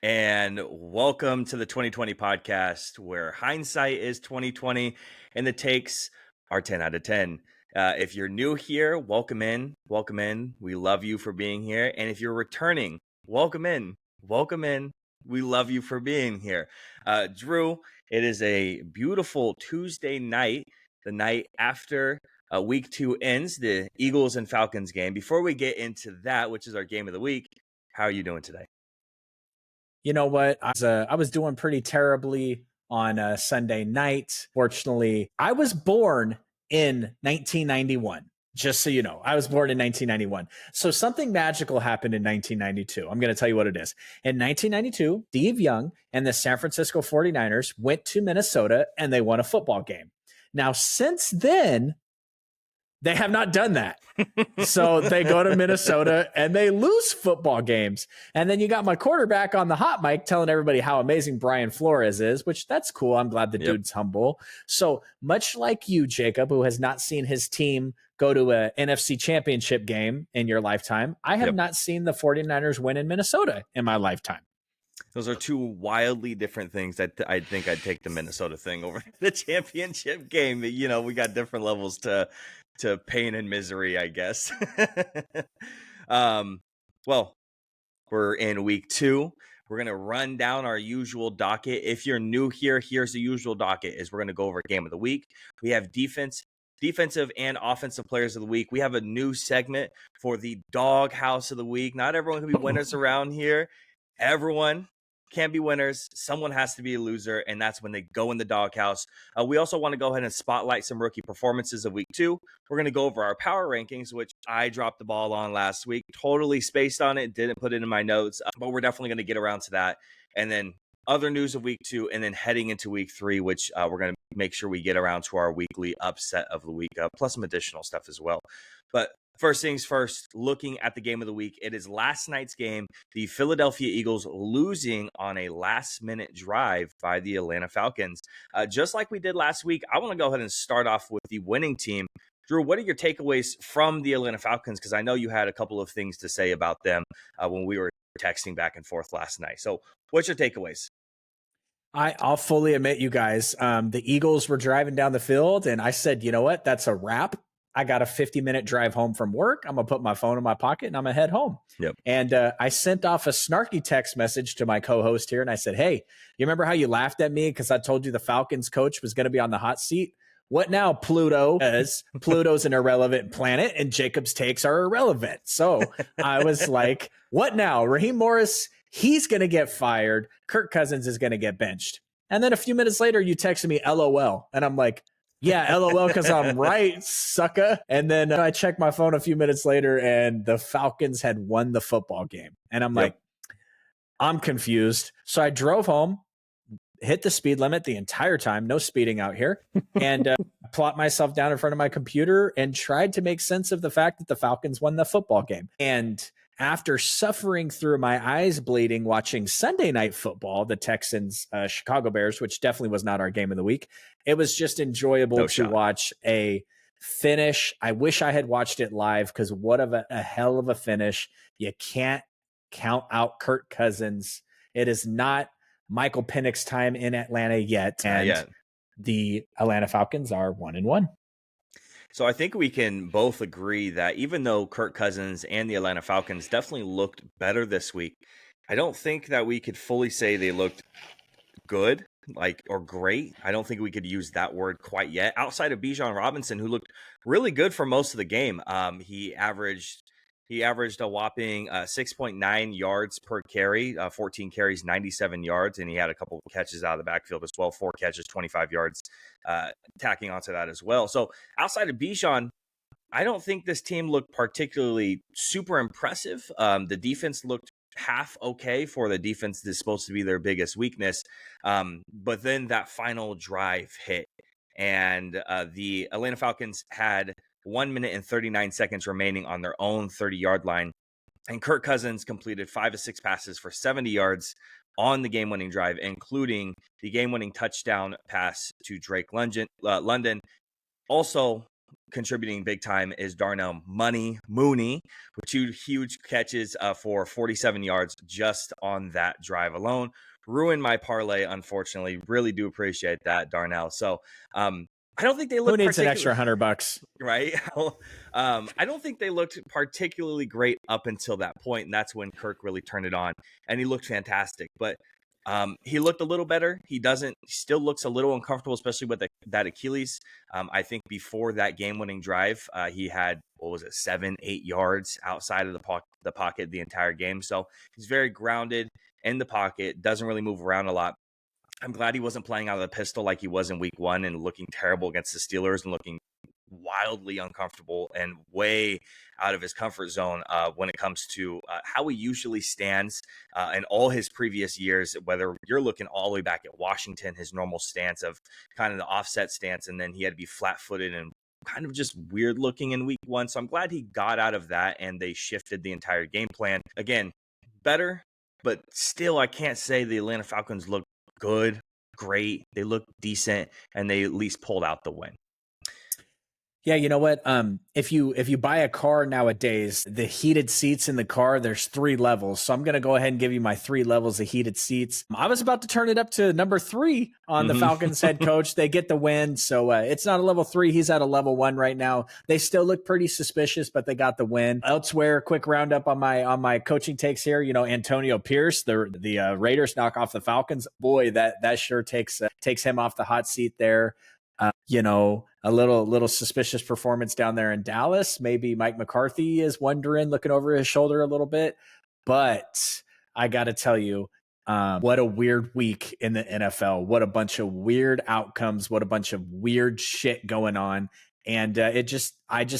and welcome to the 2020 podcast where hindsight is 2020 and the takes are 10 out of 10. If you're new here, welcome in. Welcome in. We love you for being here. And if you're returning, welcome in. Welcome in. We love you for being here. Drew, it is a beautiful Tuesday night, the night after week 2 ends, the Eagles and Falcons game. Before we get into that, which is our game of the week, how are you doing today? You know what? I was doing pretty terribly on Sunday night. Fortunately, I was born in 1991. Just so you know, I was born in 1991. So something magical happened in 1992. I'm going to tell you what it is. In 1992, Steve Young and the San Francisco 49ers went to Minnesota and they won a football game. Now, since then, they have not done that. So they go to Minnesota and they lose football games. And then you got my quarterback on the hot mic telling everybody how amazing Brian Flores is, which that's cool. I'm glad the dude's humble. So much like you, Jacob, who has not seen his team go to a NFC championship game in your lifetime, I have not seen the 49ers win in Minnesota in my lifetime. Those are two wildly different things. That I think I'd take the Minnesota thing over the championship game. You know, we got different levels to pain and misery, I guess. Well, we're in week 2. We're going to run down our usual docket. If you're new here, here's the usual docket is we're going to go over game of the week. We have defensive and offensive players of the week. We have a new segment for the dog house of the week. Not everyone can be winners around here. Everyone can't be winners. Someone has to be a loser, and that's when they go in the doghouse. We also want to go ahead and spotlight some rookie performances of week 2. We're going to go over our power rankings, which I dropped the ball on last week. Totally spaced on it. Didn't put it in my notes, but we're definitely going to get around to that. And then other news of week 2, and then heading into week 3, which we're going to make sure we get around to our weekly upset of the week, plus some additional stuff as well. But first things first, looking at the game of the week, it is last night's game, the Philadelphia Eagles losing on a last-minute drive by the Atlanta Falcons. Just like we did last week, I want to go ahead and start off with the winning team. Drew, what are your takeaways from the Atlanta Falcons? Because I know you had a couple of things to say about them when we were texting back and forth last night. So what's your takeaways? I'll fully admit, you guys, the Eagles were driving down the field, and I said, you know what? That's a wrap. I got a 50-minute drive home from work. I'm going to put my phone in my pocket and I'm going to head home. Yep. And I sent off a snarky text message to my co-host here. And I said, hey, you remember how you laughed at me because I told you the Falcons coach was going to be on the hot seat? What now, Pluto? As Pluto's an irrelevant planet and Jacob's takes are irrelevant. So I was like, what now? Raheem Morris, he's going to get fired. Kirk Cousins is going to get benched. And then a few minutes later, you texted me LOL. And I'm like, yeah, LOL, because I'm right, sucker. And then I checked my phone a few minutes later and the Falcons had won the football game. And I'm like, I'm confused. So I drove home, hit the speed limit the entire time, no speeding out here, and plopped myself down in front of my computer and tried to make sense of the fact that the Falcons won the football game. And after suffering through my eyes bleeding watching Sunday Night Football, the Texans, Chicago Bears, which definitely was not our game of the week, it was just enjoyable to watch a finish. I wish I had watched it live because what a hell of a finish. You can't count out Kirk Cousins. It is not Michael Penix's time in Atlanta yet. And the Atlanta Falcons are 1-1. So I think we can both agree that even though Kirk Cousins and the Atlanta Falcons definitely looked better this week, I don't think that we could fully say they looked good, or great. I don't think we could use that word quite yet. Outside of Bijan Robinson, who looked really good for most of the game, he averaged a whopping 6.9 yards per carry, 14 carries, 97 yards, and he had a couple of catches out of the backfield as well, 4 catches, 25 yards, tacking onto that as well. So outside of Bijan, I don't think this team looked particularly super impressive. The defense looked half okay for the defense that's supposed to be their biggest weakness. But then that final drive hit, and the Atlanta Falcons had 1 minute and 39 seconds remaining on their own 30-yard line. And Kirk Cousins completed 5 of 6 passes for 70 yards on the game-winning drive, including the game-winning touchdown pass to Drake London. Also, contributing big time is Darnell Mooney with 2 huge catches for 47 yards just on that drive alone. Ruined my parlay, unfortunately. Really do appreciate that, Darnell. So I don't think they look Who needs an extra particularly $100? right. I don't think they looked particularly great up until that point, and that's when Kirk really turned it on, and he looked fantastic. But he looked a little better. He still looks a little uncomfortable, especially with that Achilles. I think before that game-winning drive, he had, 7, 8 yards outside of the pocket the entire game. So he's very grounded in the pocket, doesn't really move around a lot. I'm glad he wasn't playing out of the pistol like he was in week 1 and looking terrible against the Steelers and looking wildly uncomfortable and way out of his comfort zone when it comes to how he usually stands in all his previous years, whether you're looking all the way back at Washington, his normal stance of kind of the offset stance, and then he had to be flat-footed and kind of just weird looking in week 1. So I'm glad he got out of that and they shifted the entire game plan. Again, better, but still I can't say the Atlanta Falcons look good, great. They look decent, and they at least pulled out the win. Yeah, you know what? If you buy a car nowadays, the heated seats in the car, there's 3 levels. So I'm going to go ahead and give you my 3 levels of heated seats. I was about to turn it up to number 3 on the Falcons head coach. They get the win. So it's not a level 3. He's at a level 1 right now. They still look pretty suspicious, but they got the win. Elsewhere, quick roundup on my coaching takes here. You know, Antonio Pierce, the Raiders knock off the Falcons. Boy, that sure takes him off the hot seat there. You know, a little suspicious performance down there in Dallas. Maybe Mike McCarthy is wondering, looking over his shoulder a little bit. But I got to tell you, what a weird week in the NFL. What a bunch of weird outcomes. What a bunch of weird shit going on. And I just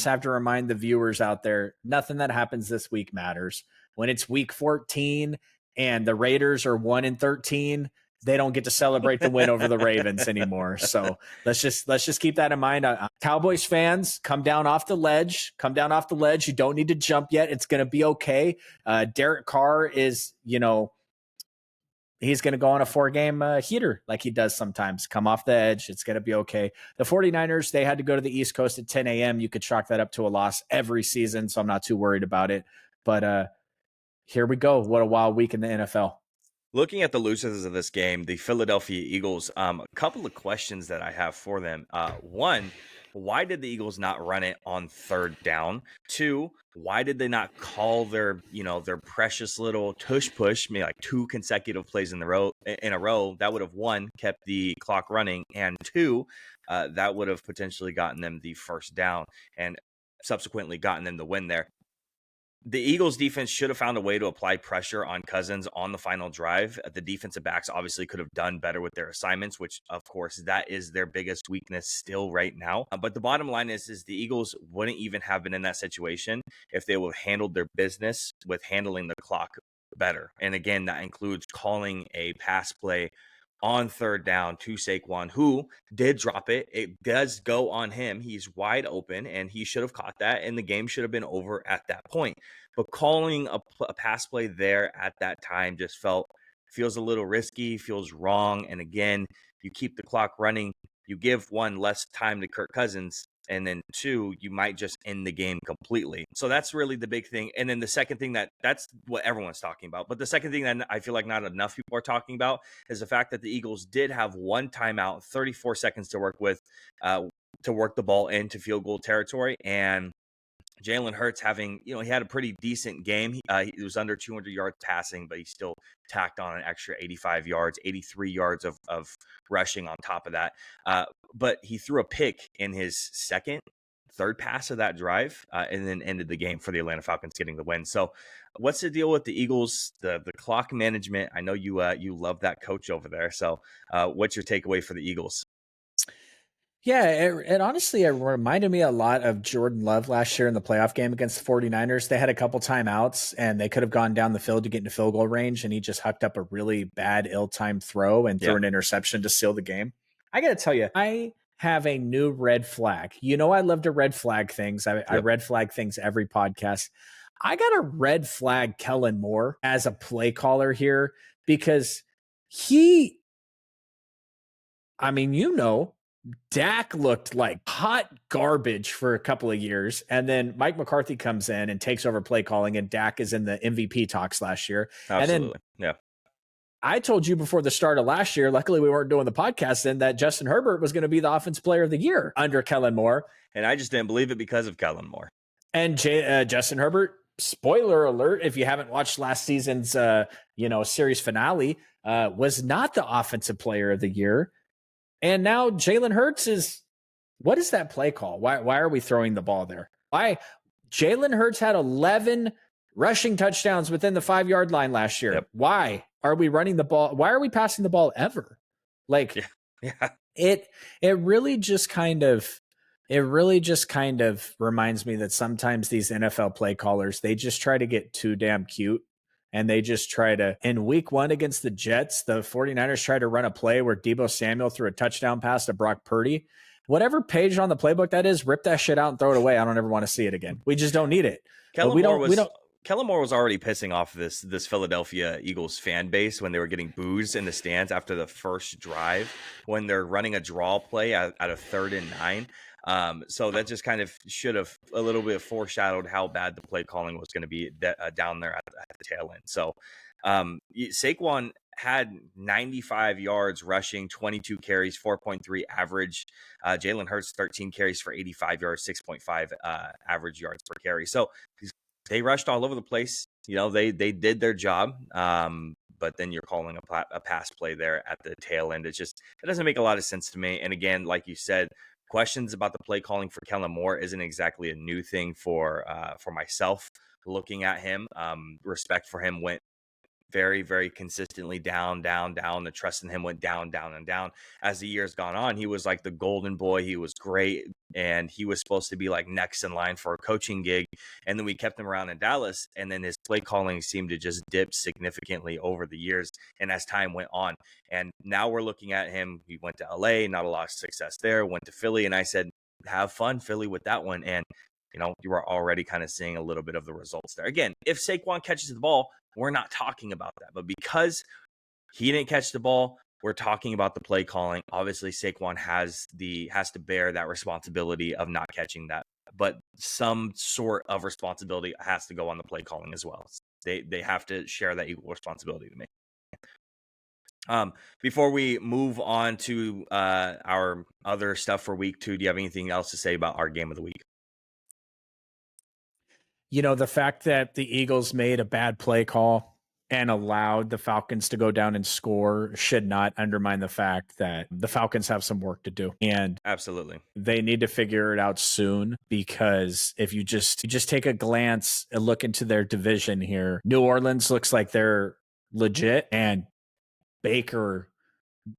have to remind the viewers out there, nothing that happens this week matters. When it's week 14 and the Raiders are 1-13, they don't get to celebrate the win over the Ravens anymore. So let's just keep that in mind. Cowboys fans, come down off the ledge. You don't need to jump yet. It's going to be okay. Derek Carr is, you know, he's going to go on a 4-game heater like he does sometimes. Come off the edge. It's going to be okay. The 49ers, they had to go to the East Coast at 10 a.m. You could chalk that up to a loss every season, so I'm not too worried about it. But here we go. What a wild week in the NFL. Looking at the losers of this game, the Philadelphia Eagles, a couple of questions that I have for them. 1, why did the Eagles not run it on 3rd down? 2, why did they not call their precious little tush push, maybe like 2 consecutive plays in a row? That would have, 1, kept the clock running, and 2, that would have potentially gotten them the 1st down and subsequently gotten them the win there. The Eagles defense should have found a way to apply pressure on Cousins on the final drive. The defensive backs obviously could have done better with their assignments, which of course that is their biggest weakness still right now. But the bottom line is the Eagles wouldn't even have been in that situation if they would have handled their business with handling the clock better. And again, that includes calling a pass play on 3rd down to Saquon, who did drop it. It does go on him. He's wide open, and he should have caught that, and the game should have been over at that point. But calling a pass play there at that time just feels a little risky, feels wrong. And again, you keep the clock running. You give 1, less time to Kirk Cousins, and then 2, you might just end the game completely. So that's really the big thing. And then the second thing that's what everyone's talking about. But the second thing that I feel like not enough people are talking about is the fact that the Eagles did have 1 timeout, 34 seconds to work with, to work the ball into field goal territory. And Jalen Hurts he had a pretty decent game. He was under 200 yards passing, but he still tacked on an extra 85 yards, 83 yards of rushing on top of that. But he threw a pick in his third pass of that drive, and then ended the game for the Atlanta Falcons getting the win. So what's the deal with the Eagles, the clock management? I know you love that coach over there. So what's your takeaway for the Eagles? Yeah, it honestly, it reminded me a lot of Jordan Love last year in the playoff game against the 49ers. They had a couple timeouts, and they could have gone down the field to get into field goal range, and he just hucked up a really bad, ill-timed throw and threw an interception to seal the game. I got to tell you, I have a new red flag. You know, I love to red flag things. I red flag things every podcast. I got to red flag Kellen Moore as a play caller here because Dak looked like hot garbage for a couple of years. And then Mike McCarthy comes in and takes over play calling, and Dak is in the MVP talks last year. Absolutely. And then yeah. I told you before the start of last year, luckily we weren't doing the podcast then, that Justin Herbert was going to be the offensive player of the year under Kellen Moore. And I just didn't believe it because of Kellen Moore. And Justin Herbert, spoiler alert, if you haven't watched last season's series finale, was not the offensive player of the year. And now Jalen Hurts is, what is that play call? Why are we throwing the ball there? Why? Jalen Hurts had 11 rushing touchdowns within the 5-yard line last year. Yep. Why are we running the ball? Why are we passing the ball ever? Like, it really just kind of reminds me that sometimes these NFL play callers, they just try to get too damn cute. And they just try to, in week 1 against the Jets, the 49ers tried to run a play where Deebo Samuel threw a touchdown pass to Brock Purdy. Whatever page on the playbook that is, rip that shit out and throw it away. I don't ever want to see it again. We just don't need it. Kellen Moore was already pissing off this Philadelphia Eagles fan base when they were getting boos in the stands after the first drive when they're running a draw play at a 3rd and 9. So that just kind of should have a little bit foreshadowed how bad the play calling was going to be down there at the tail end. So Saquon had 95 yards rushing, 22 carries, 4.3 average. Jalen Hurts, 13 carries for 85 yards, 6.5 average yards per carry. So they rushed all over the place. They did their job. But then you're calling a pass play there at the tail end. It doesn't make a lot of sense to me. And again, like you said, questions about the play calling for Kellen Moore isn't exactly a new thing for myself. Looking at him, respect for him went very, very consistently down. The trust in him went down. As the years gone on, he was like the golden boy. He was great, and he was supposed to be like next in line for a coaching gig. And then we kept him around in Dallas, and then his play calling seemed to just dip significantly over the years and as time went on. And now we're looking at him. He went to LA, not a lot of success there, went to Philly, and I said, have fun, Philly, with that one. And you are already kind of seeing a little bit of the results there. Again, if Saquon catches the ball, we're not talking about that. But because he didn't catch the ball, we're talking about the play calling. Obviously, Saquon has to bear that responsibility of not catching that. But some sort of responsibility has to go on the play calling as well. They have to share that equal responsibility to me. Before we move on to our other stuff for week 2, do you have anything else to say about our game of the week? The fact that the Eagles made a bad play call and allowed the Falcons to go down and score should not undermine the fact that the Falcons have some work to do. And absolutely, they need to figure it out soon, because if you just take a glance and look into their division here, New Orleans looks like they're legit, and Baker,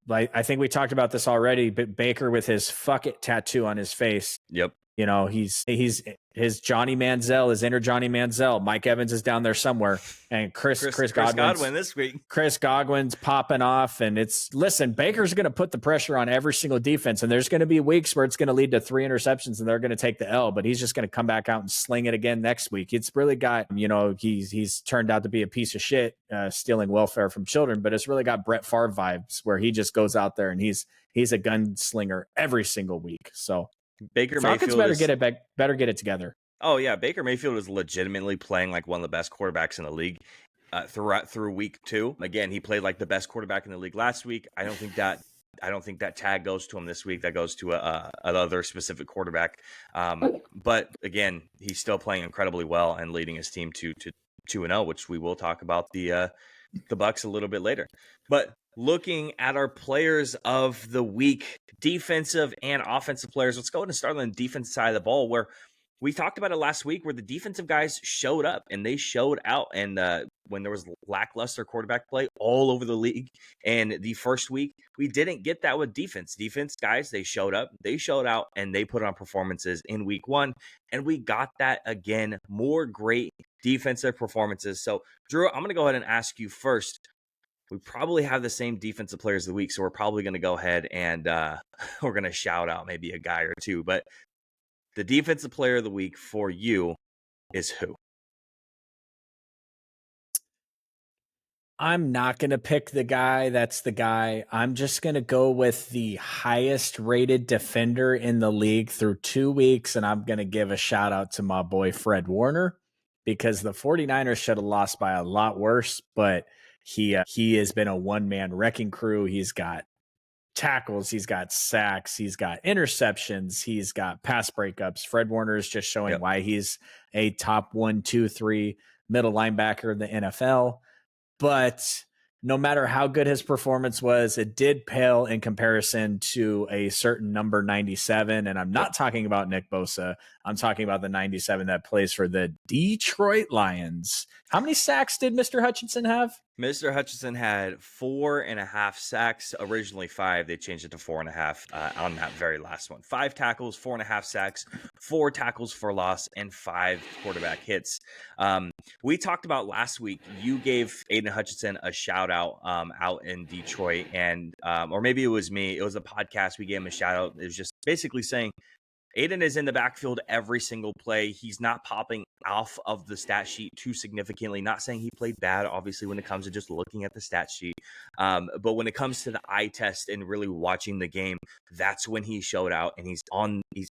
like I think we talked about this already, but Baker with his "fuck it" tattoo on his face. Yep. He's his Johnny Manziel, his inner Johnny Manziel. Mike Evans is down there somewhere, and Chris Godwin this week. Chris Godwin's popping off, and listen, Baker's going to put the pressure on every single defense, and there's going to be weeks where it's going to lead to 3 interceptions, and they're going to take the L. But he's just going to come back out and sling it again next week. It's really got he's turned out to be a piece of shit, stealing welfare from children, but it's really got Brett Favre vibes, where he just goes out there and he's a gunslinger every single week. So. Falcons better get it together. Oh yeah, Baker Mayfield is legitimately playing like one of the best quarterbacks in the league through week 2. Again, he played like the best quarterback in the league last week. I don't think that tag goes to him this week. That goes to another specific quarterback. But again, he's still playing incredibly well and leading his team to 2-0, which we will talk about the Bucs a little bit later. But looking at our players of the week, defensive and offensive players, let's go ahead and start on the defensive side of the ball, where we talked about it last week, where the defensive guys showed up and they showed out. And when there was lackluster quarterback play all over the league, and the first week, we didn't get that with defense. Defense guys, they showed up, they showed out, and they put on performances in week 1. And we got that again, more great defensive performances. So, Drew, I'm going to go ahead and ask you first. We probably have the same defensive players of the week, so we're probably going to go ahead and we're going to shout out maybe a guy or two. But the defensive player of the week for you is who? I'm not going to pick the guy that's the guy. I'm just going to go with the highest rated defender in the league through 2 weeks. And I'm going to give a shout out to my boy, Fred Warner, because the 49ers should have lost by a lot worse, but he has been a one-man wrecking crew. He's got tackles, he's got sacks, he's got interceptions, he's got pass breakups. Fred Warner is just showing why he's a top 1, 2, 3 middle linebacker in the NFL. But no matter how good his performance was, it did pale in comparison to a certain number 97. And I'm not talking about Nick Bosa. I'm talking about the 97 that plays for the Detroit Lions. How many sacks did Mr. Hutchinson have? Mr. Hutchinson had 4.5 sacks, originally 5. They changed it to 4.5 on that very last one. 5 tackles, 4.5 sacks, 4 tackles for loss, and 5 quarterback hits. We talked about last week, you gave Aiden Hutchinson a shout out out in Detroit, and or maybe it was me. It was a podcast. We gave him a shout out. It was just basically saying, Aiden is in the backfield every single play. He's not popping off of the stat sheet too significantly. Not saying he played bad, obviously, when it comes to just looking at the stat sheet. But when it comes to the eye test and really watching the game, that's when he showed out, and he's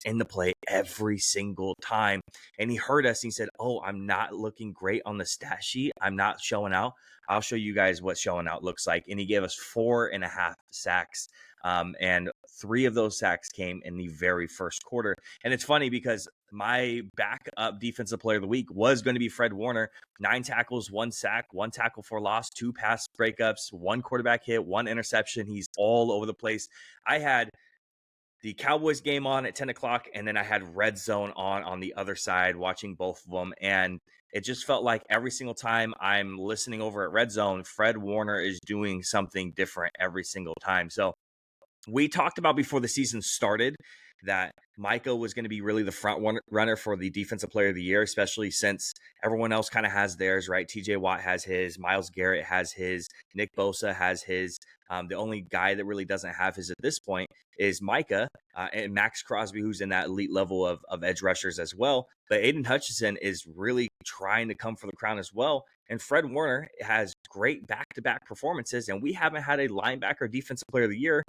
in the play every single time. And he heard us. And he said, "Oh, I'm not looking great on the stat sheet. I'm not showing out. I'll show you guys what showing out looks like." And he gave us 4.5 sacks. And 3 of those sacks came in the very first quarter. And it's funny because my backup defensive player of the week was going to be Fred Warner. 9 tackles, 1 sack, 1 tackle for loss, 2 pass breakups, 1 quarterback hit, 1 interception. He's all over the place. I had the Cowboys game on at 10 o'clock, and then I had Red Zone on the other side, watching both of them. And it just felt like every single time I'm listening over at Red Zone, Fred Warner is doing something different every single time. So we talked about before the season started that Micah was going to be really the front runner for the defensive player of the year, especially since everyone else kind of has theirs, right? TJ Watt has his, Myles Garrett has his, Nick Bosa has his. The only guy that really doesn't have his at this point is Micah and Max Crosby, who's in that elite level of edge rushers as well. But Aiden Hutchinson is really trying to come for the crown as well. And Fred Warner has great back-to-back performances, and we haven't had a linebacker defensive player of the year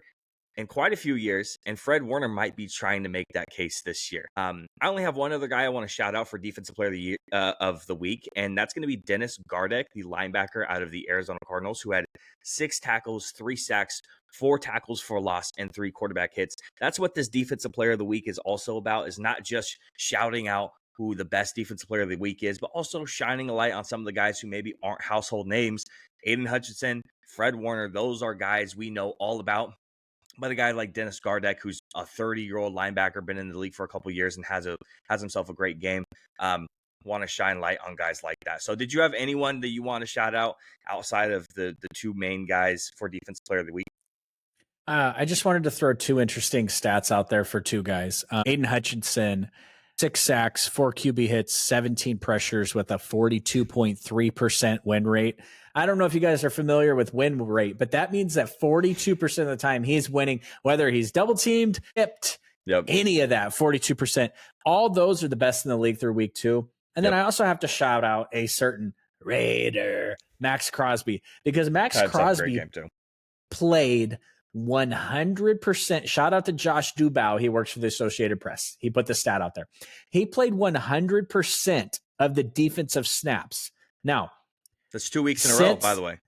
in quite a few years, and Fred Warner might be trying to make that case this year. I only have one other guy I want to shout out for defensive player of the year of the week, and that's going to be Dennis Gardeck, the linebacker out of the Arizona Cardinals, who had 6 tackles, 3 sacks, 4 tackles for loss, and 3 quarterback hits. That's what this defensive player of the week is also about, is not just shouting out who the best defensive player of the week is, but also shining a light on some of the guys who maybe aren't household names. Aiden Hutchinson, Fred Warner, those are guys we know all about. But a guy like Dennis Gardeck, who's a 30-year-old linebacker, been in the league for a couple of years and has himself a great game, want to shine light on guys like that. So did you have anyone that you want to shout out outside of the 2 main guys for defensive player of the week? I just wanted to throw 2 interesting stats out there for 2 guys. Aiden Hutchinson, 6 sacks, 4 QB hits, 17 pressures with a 42.3% win rate. I don't know if you guys are familiar with win rate, but that means that 42% of the time he's winning, whether he's double teamed, tipped, any of that, 42%. All those are the best in the league through week 2. And then I also have to shout out a certain Raider, Max Crosby, because Max Crosby played 100%. Shout out to Josh Dubow. He works for the Associated Press. He put the stat out there. He played 100% of the defensive snaps. Now, that's 2 weeks in a row, by the way.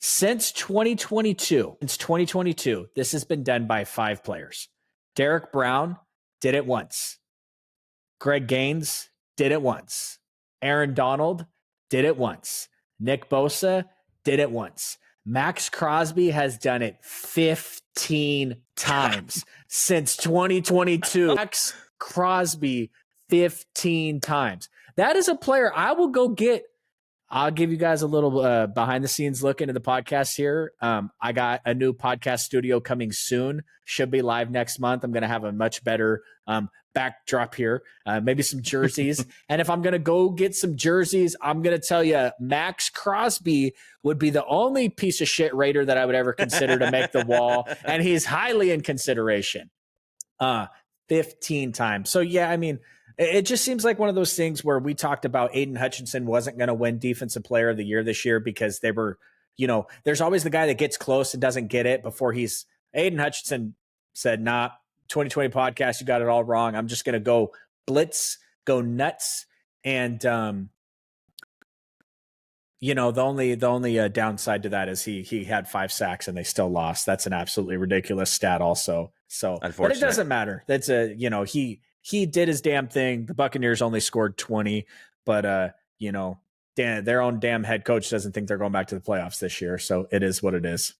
Since 2022, this has been done by 5 players. Derek Brown did it once. Greg Gaines did it once. Aaron Donald did it once. Nick Bosa did it once. Max Crosby has done it 15 times since 2022. Max Crosby 15 times. That is a player I will go get. I'll give you guys a little behind the scenes look into the podcast here. I got a new podcast studio coming soon. Should be live next month. I'm going to have a much better backdrop here, maybe some jerseys. And if I'm going to go get some jerseys, I'm going to tell you Max Crosby would be the only piece of shit Raider that I would ever consider to make the wall. And he's highly in consideration. 15 times. So, yeah, I mean, it just seems like one of those things where we talked about Aiden Hutchinson wasn't going to win Defensive Player of the Year this year because they were, there's always the guy that gets close and doesn't get it before Aiden Hutchinson said, nah, 2020 podcast, you got it all wrong. I'm just going to go blitz, go nuts. And, the only downside to that is he had 5 sacks and they still lost. That's an absolutely ridiculous stat also. So, but it doesn't matter. That's he did his damn thing. The Buccaneers only scored 20, but their own damn head coach doesn't think they're going back to the playoffs this year. So it is what it is.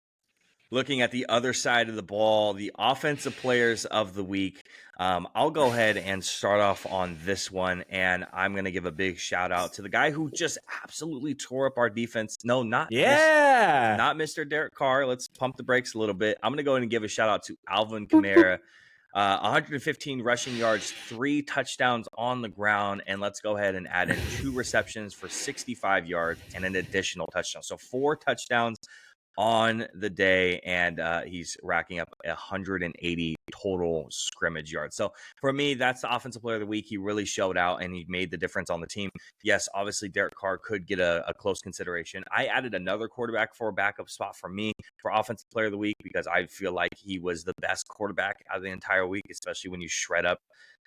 Looking at the other side of the ball, the offensive players of the week. I'll go ahead and start off on this one, and I'm going to give a big shout out to the guy who just absolutely tore up our defense. No, not Mr. Derek Carr. Let's pump the brakes a little bit. I'm going to go ahead and give a shout out to Alvin Kamara. 115 rushing yards, 3 touchdowns on the ground, and let's go ahead and add in 2 receptions for 65 yards and an additional touchdown. So 4 touchdowns on the day, and he's racking up 180 total scrimmage yards. So for me, that's the offensive player of the week. He really showed out, and he made the difference on the team. Yes, obviously Derek Carr could get a close consideration. I added another quarterback for a backup spot for me for offensive player of the week because I feel like he was the best quarterback out of the entire week, especially when you shred up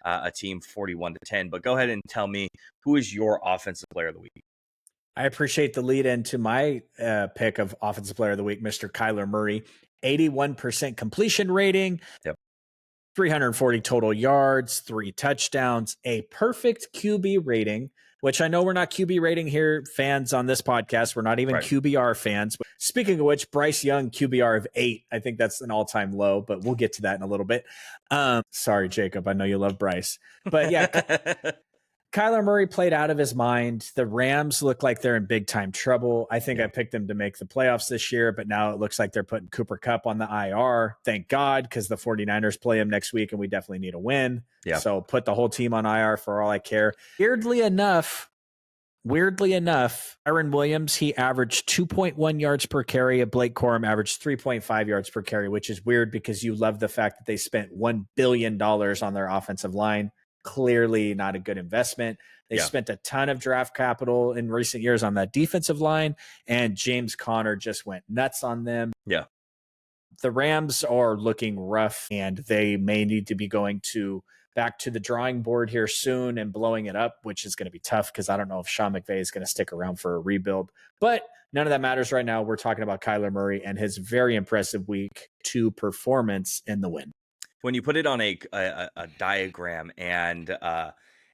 a team 41-10. But go ahead and tell me, who is your offensive player of the week? I appreciate the lead into my pick of offensive player of the week, Mr. Kyler Murray. 81% completion rating, 340 total yards, 3 touchdowns, a perfect QB rating, which I know we're not QB rating here fans on this podcast. We're not even QBR fans. But speaking of which, Bryce Young, QBR of 8. I think that's an all-time low, but we'll get to that in a little bit. Sorry, Jacob. I know you love Bryce. But yeah, Kyler Murray played out of his mind. The Rams look like they're in big time trouble. I think I picked them to make the playoffs this year, but now it looks like they're putting Cooper Kupp on the IR. Thank God, because the 49ers play him next week and we definitely need a win. Yeah. So put the whole team on IR for all I care. Weirdly enough, Aaron Williams, he averaged 2.1 yards per carry. Blake Corum averaged 3.5 yards per carry, which is weird because you love the fact that they spent $1 billion on their offensive line. Clearly not a good investment. They spent a ton of draft capital in recent years on that defensive line, and James Conner just went nuts on them. Yeah. The Rams are looking rough, and they may need to be going back to the drawing board here soon and blowing it up, which is going to be tough because I don't know if Sean McVay is going to stick around for a rebuild. But none of that matters right now. We're talking about Kyler Murray and his very impressive week 2 performance in the win. When you put it on a diagram and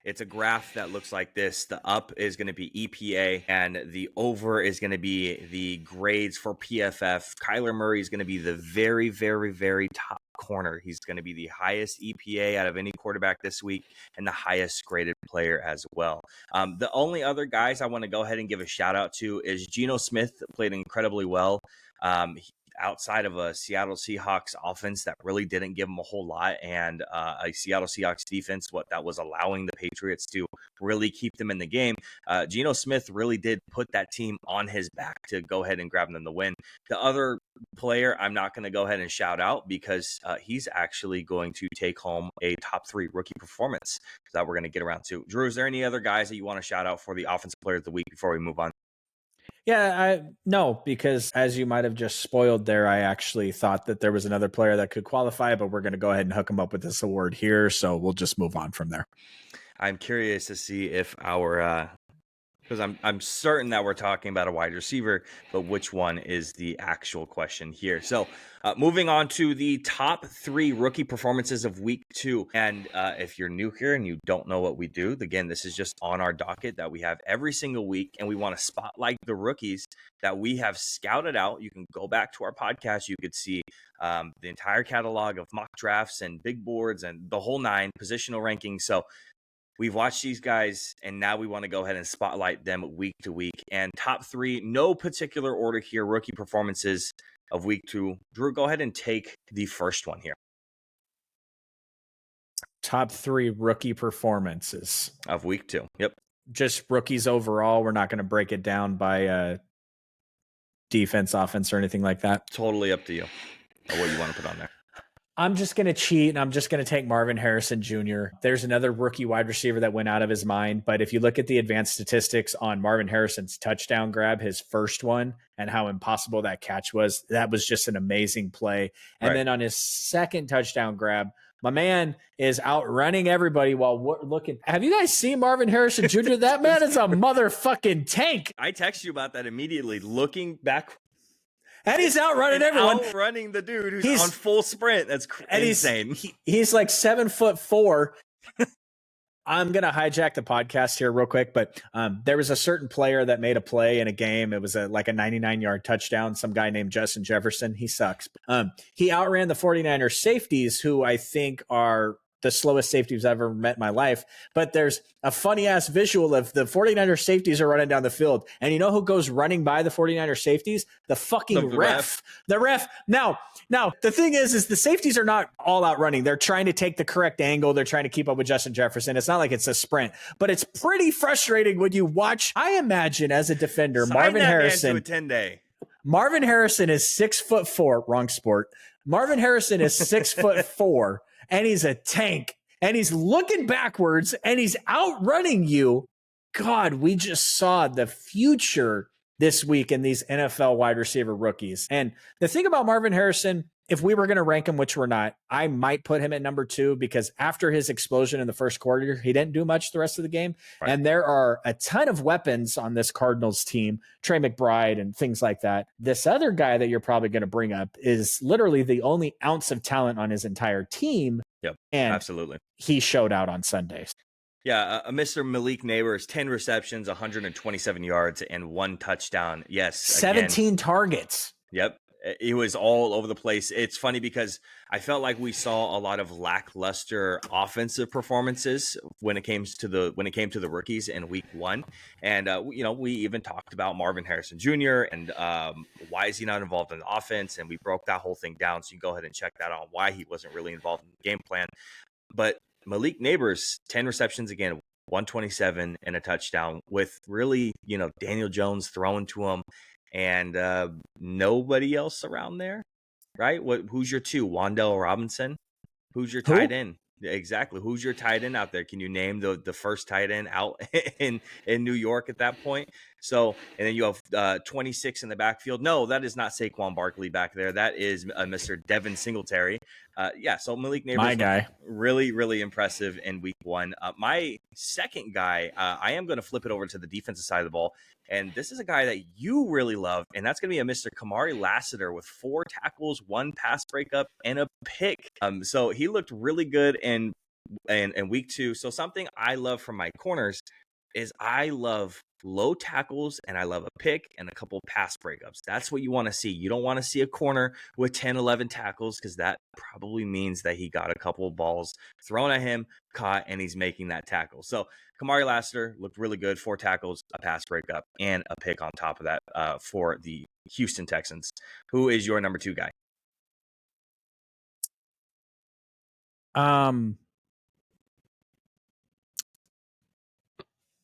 it's a graph that looks like this, the up is going to be EPA and the over is going to be the grades for PFF. Kyler Murray is going to be the very, very, very top corner. He's going to be the highest EPA out of any quarterback this week and the highest graded player as well. The only other guys I want to go ahead and give a shout out to is Geno Smith played incredibly well. Outside of a Seattle Seahawks offense that really didn't give them a whole lot, and a Seattle Seahawks defense, what that was allowing the Patriots to really keep them in the game. Geno Smith really did put that team on his back to go ahead and grab them the win. The other player I'm not going to go ahead and shout out because he's actually going to take home a top 3 rookie performance that we're going to get around to. Drew, is there any other guys that you want to shout out for the offensive player of the week before we move on? Yeah, no, because as you might have just spoiled there, I actually thought that there was another player that could qualify, but we're going to go ahead and hook him up with this award here. So we'll just move on from there. I'm curious to see if because I'm certain that we're talking about a wide receiver, but which one is the actual question here? So moving on to the top 3 rookie performances of week 2. And if you're new here and you don't know what we do, again, this is just on our docket that we have every single week. And we want to spotlight the rookies that we have scouted out. You can go back to our podcast. You could see the entire catalog of mock drafts and big boards and the whole 9 positional rankings. So we've watched these guys, and now we want to go ahead and spotlight them week to week. And top 3, no particular order here, rookie performances of week 2. Drew, go ahead and take the first one here. Top 3 rookie performances of week 2. Yep. Just rookies overall. We're not going to break it down by defense, offense, or anything like that. Totally up to you what you want to put on there. I'm just going to cheat and I'm just going to take Marvin Harrison Jr. There's another rookie wide receiver that went out of his mind. But if you look at the advanced statistics on Marvin Harrison's touchdown grab, his first one, and how impossible that catch was, that was just an amazing play. And then on his second touchdown grab, my man is outrunning everybody while we're looking. Have you guys seen Marvin Harrison Jr.? That man is a motherfucking tank. I text you about that immediately, looking back. And he's outrunning everyone. Outrunning the dude who's on full sprint. That's insane. He's like 7'4". I'm going to hijack the podcast here real quick, but there was a certain player that made a play in a game. It was like a 99-yard touchdown. Some guy named Justin Jefferson. He sucks. He outran the 49ers safeties, who I think are the slowest safeties I've ever met in my life. But there's a funny-ass visual of the 49ers safeties are running down the field. And you know who goes running by the 49ers safeties? The fucking ref. The ref. Now, the thing is the safeties are not all out running. They're trying to take the correct angle. They're trying to keep up with Justin Jefferson. It's not like it's a sprint. But it's pretty frustrating when you watch. I imagine as a defender, Marvin Harrison. Man to a 10-day. Marvin Harrison is 6'4". Wrong sport. Marvin Harrison is 6'4". And he's a tank, and he's looking backwards, and he's outrunning you. God, we just saw the future this week in these NFL wide receiver rookies. And the thing about Marvin Harrison, if we were going to rank him, which we're not, I might put him at number 2 because after his explosion in the first quarter, he didn't do much the rest of the game. Right. And there are a ton of weapons on this Cardinals team, Trey McBride and things like that. This other guy that you're probably going to bring up is literally the only ounce of talent on his entire team. Yep, and absolutely. He showed out on Sundays. Yeah, Mr. Malik Neighbors, 10 receptions, 127 yards, and 1 touchdown. Yes. 17 targets. Yep. It was all over the place. It's funny because I felt like we saw a lot of lackluster offensive performances when it came to the rookies in week 1. And, we even talked about Marvin Harrison Jr. and why is he not involved in the offense? And we broke that whole thing down. So you can go ahead and check that out, why he wasn't really involved in the game plan. But Malik Neighbors, 10 receptions again, 127 and a touchdown with really, Daniel Jones throwing to him. And nobody else around there, right? Who's your 2? Wan'Dale Robinson? Who's your tight end? Exactly. Who's your tight end out there? Can you name the first tight end out in New York at that point? So, and then you have 26 in the backfield. No, that is not Saquon Barkley back there. That is Mr. Devin Singletary. So Malik Neighbors, my guy, really, really impressive in week 1. My second guy, I am going to flip it over to the defensive side of the ball. And this is a guy that you really love, and that's going to be a Mr. Kamari Lassiter with 4 tackles, 1 pass breakup, and a pick. So he looked really good in week 2. So something I love from my corners is I love low tackles, and I love a pick and a couple pass breakups. That's what you want to see. You don't want to see a corner with 10, 11 tackles because that probably means that he got a couple of balls thrown at him, caught, and he's making that tackle. So Kamari Lassiter looked really good, 4 tackles, a pass breakup, and a pick on top of that for the Houston Texans. Who is your number 2 guy?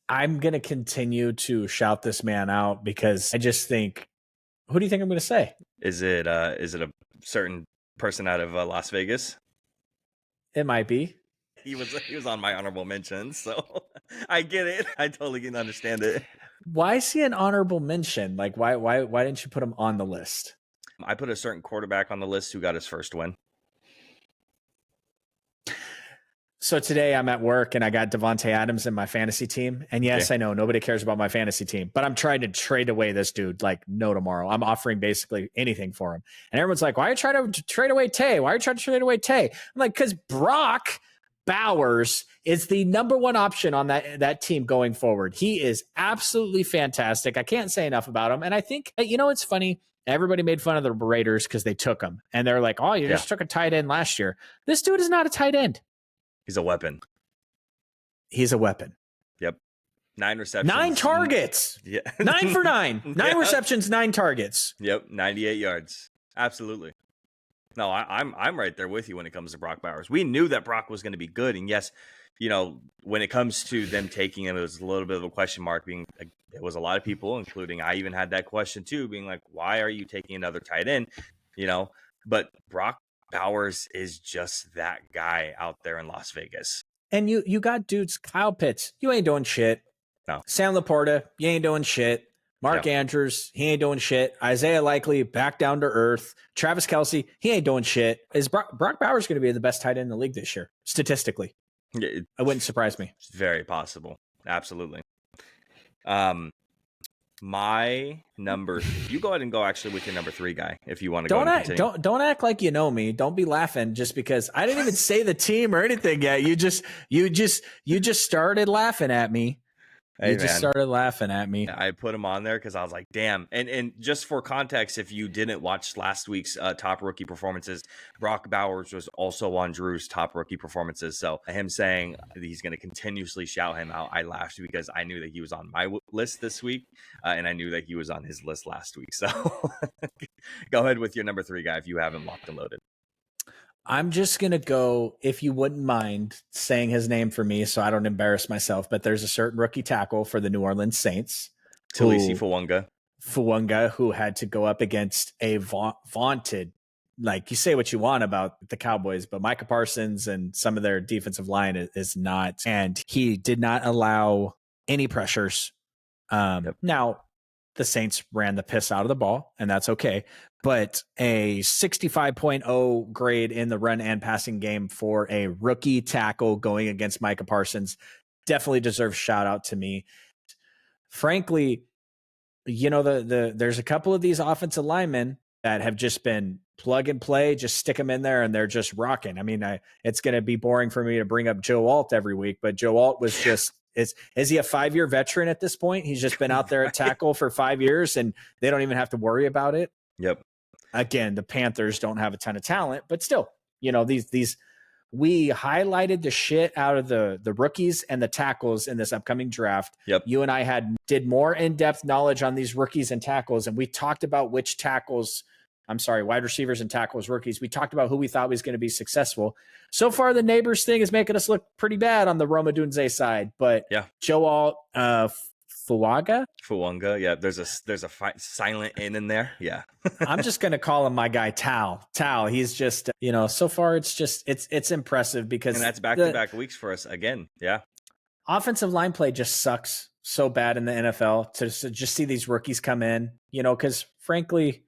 I'm going to continue to shout this man out because I just think, who do you think I'm going to say? Is it a certain person out of Las Vegas? It might be. He was on my honorable mentions, so I get it. I totally can understand it. Why is he an honorable mention? Like, why didn't you put him on the list? I put a certain quarterback on the list who got his first win. So today I'm at work and I got Devontae Adams in my fantasy team. And yes, I know nobody cares about my fantasy team, but I'm trying to trade away this dude like no tomorrow. I'm offering basically anything for him. And everyone's like, why are you trying to trade away Tay? Why are you trying to trade away Tay? I'm like, because Brock Bowers is the number 1 option on that team going forward. He is absolutely fantastic. I can't say enough about him. And I think, it's funny. Everybody made fun of the Raiders because they took him. And they're like, oh, you just took a tight end last year. This dude is not a tight end. He's a weapon. He's a weapon. Yep. 9 receptions. 9 targets. Yeah. 9 for 9. 9 receptions, 9 targets. Yep. 98 yards. Absolutely. No, I'm right there with you when it comes to Brock Bowers. We knew that Brock was going to be good. And yes, when it comes to them taking him, it was a little bit of a question mark. It was a lot of people, including I even had that question too, being like, why are you taking another tight end? But Brock Bowers is just that guy out there in Las Vegas. And you got dudes, Kyle Pitts, you ain't doing shit. No. Sam Laporta, you ain't doing shit. Mark Andrews, he ain't doing shit. Isaiah Likely, back down to earth. Travis Kelce, he ain't doing shit. Is Brock Bowers going to be the best tight end in the league this year, statistically? It wouldn't surprise me. It's very possible. Absolutely. My number, you go ahead and go actually with your number 3 guy if you want to don't act like you know me. Don't be laughing just because I didn't even say the team or anything yet. You just started laughing at me. Hey, just started laughing at me. I put him on there because I was like, damn. And just for context, if you didn't watch last week's top rookie performances, Brock Bowers was also on Drew's top rookie performances. So him saying he's going to continuously shout him out, I laughed because I knew that he was on my list this week, and I knew that he was on his list last week. So go ahead with your number 3 guy if you have him locked and loaded. I'm just going to go, if you wouldn't mind saying his name for me so I don't embarrass myself, but there's a certain rookie tackle for the New Orleans Saints. Talisi Fuanga, who had to go up against a vaunted, like you say what you want about the Cowboys, but Micah Parsons and some of their defensive line is not, and he did not allow any pressures. Now, the Saints ran the piss out of the ball, and that's okay. But a 65.0 grade in the run and passing game for a rookie tackle going against Micah Parsons definitely deserves shout out to me. Frankly, there's a couple of these offensive linemen that have just been plug and play, just stick them in there and they're just rocking. I mean, it's going to be boring for me to bring up Joe Alt every week, but Joe Alt was just, is he a 5-year veteran at this point? He's just been out there at tackle for 5 years and they don't even have to worry about it. Yep. Again, the Panthers don't have a ton of talent, but still, these we highlighted the shit out of the rookies and the tackles in this upcoming draft. Yep. You and I did more in-depth knowledge on these rookies and tackles, and we talked about wide receivers and tackles, rookies. We talked about who we thought was going to be successful. So far, the neighbors thing is making us look pretty bad on the Roma Dunze side, but yeah. Joe Alt, Fuanga, yeah. There's a silent in there. Yeah. I'm just gonna call him my guy Tal. He's just so far it's impressive because and that's back-to-back weeks for us again. Yeah. Offensive line play just sucks so bad in the NFL to just see these rookies come in, because frankly,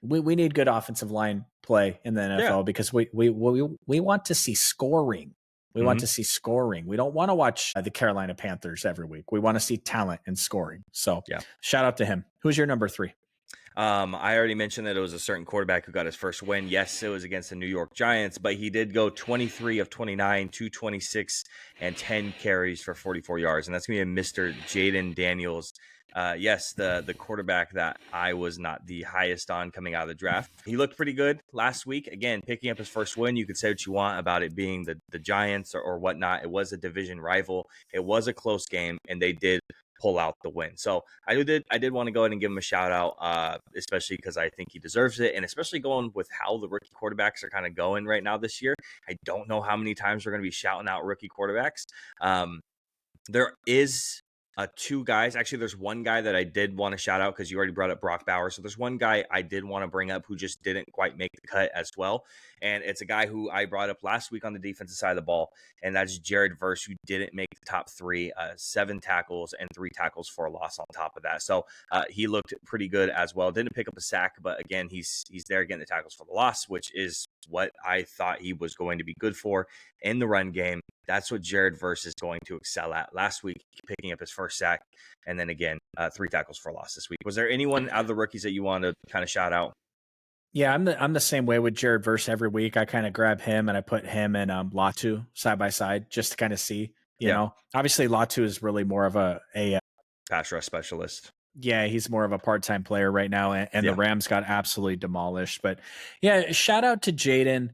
we need good offensive line play in the NFL because we want to see scoring. We want to see scoring. We don't want to watch the Carolina Panthers every week. We want to see talent and scoring. So shout out to him. Who's your number 3? I already mentioned that it was a certain quarterback who got his first win. Yes, it was against the New York Giants, but he did go 23 of 29, 226, and 10 carries for 44 yards. And that's going to be a Mr. Jaden Daniels. Yes, the quarterback that I was not the highest on coming out of the draft. He looked pretty good last week. Again, picking up his first win. You could say what you want about it being the Giants or whatnot. It was a division rival. It was a close game, and they did pull out the win. So I did want to go ahead and give him a shout out, especially because I think he deserves it, and especially going with how the rookie quarterbacks are kind of going right now this year. I don't know how many times we're going to be shouting out rookie quarterbacks. There is 2 guys. Actually, there's one guy that I did want to shout out because you already brought up Brock Bowers. So there's one guy I did want to bring up who just didn't quite make the cut as well. And it's a guy who I brought up last week on the defensive side of the ball. And that's Jared Verse, who didn't make the top 3, 7 tackles and 3 tackles for a loss on top of that. So he looked pretty good as well. Didn't pick up a sack, but again, he's there getting the tackles for the loss, which is what I thought he was going to be good for in the run game. That's what Jared Verse is going to excel at. Last week, picking up his first sack, and then again, 3 tackles for a loss this week. Was there anyone out of the rookies that you want to kind of shout out? Yeah, I'm the same way with Jared Verse every week. I kind of grab him and I put him and Latu side by side just to kind of see. You know, obviously Latu is really more of a pass rush specialist. Yeah, he's more of a part-time player right now, and the Rams got absolutely demolished. But yeah, shout out to Jaden.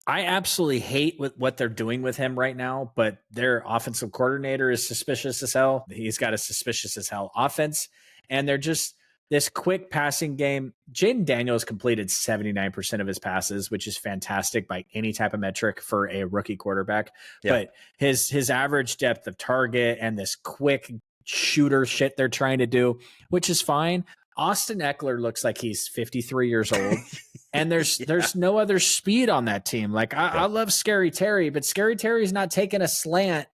I absolutely hate what they're doing with him right now, but their offensive coordinator is suspicious as hell. He's got a suspicious as hell offense, and they're just this quick passing game. Jaden Daniels completed 79% of his passes, which is fantastic by any type of metric for a rookie quarterback. But his average depth of target and this quick shooter shit they're trying to do, which is fine. Austin Eckler looks like he's 53 years old. And there's Yeah. there's no other speed on that team. Like I love Scary Terry, but Scary Terry's not taking a slant.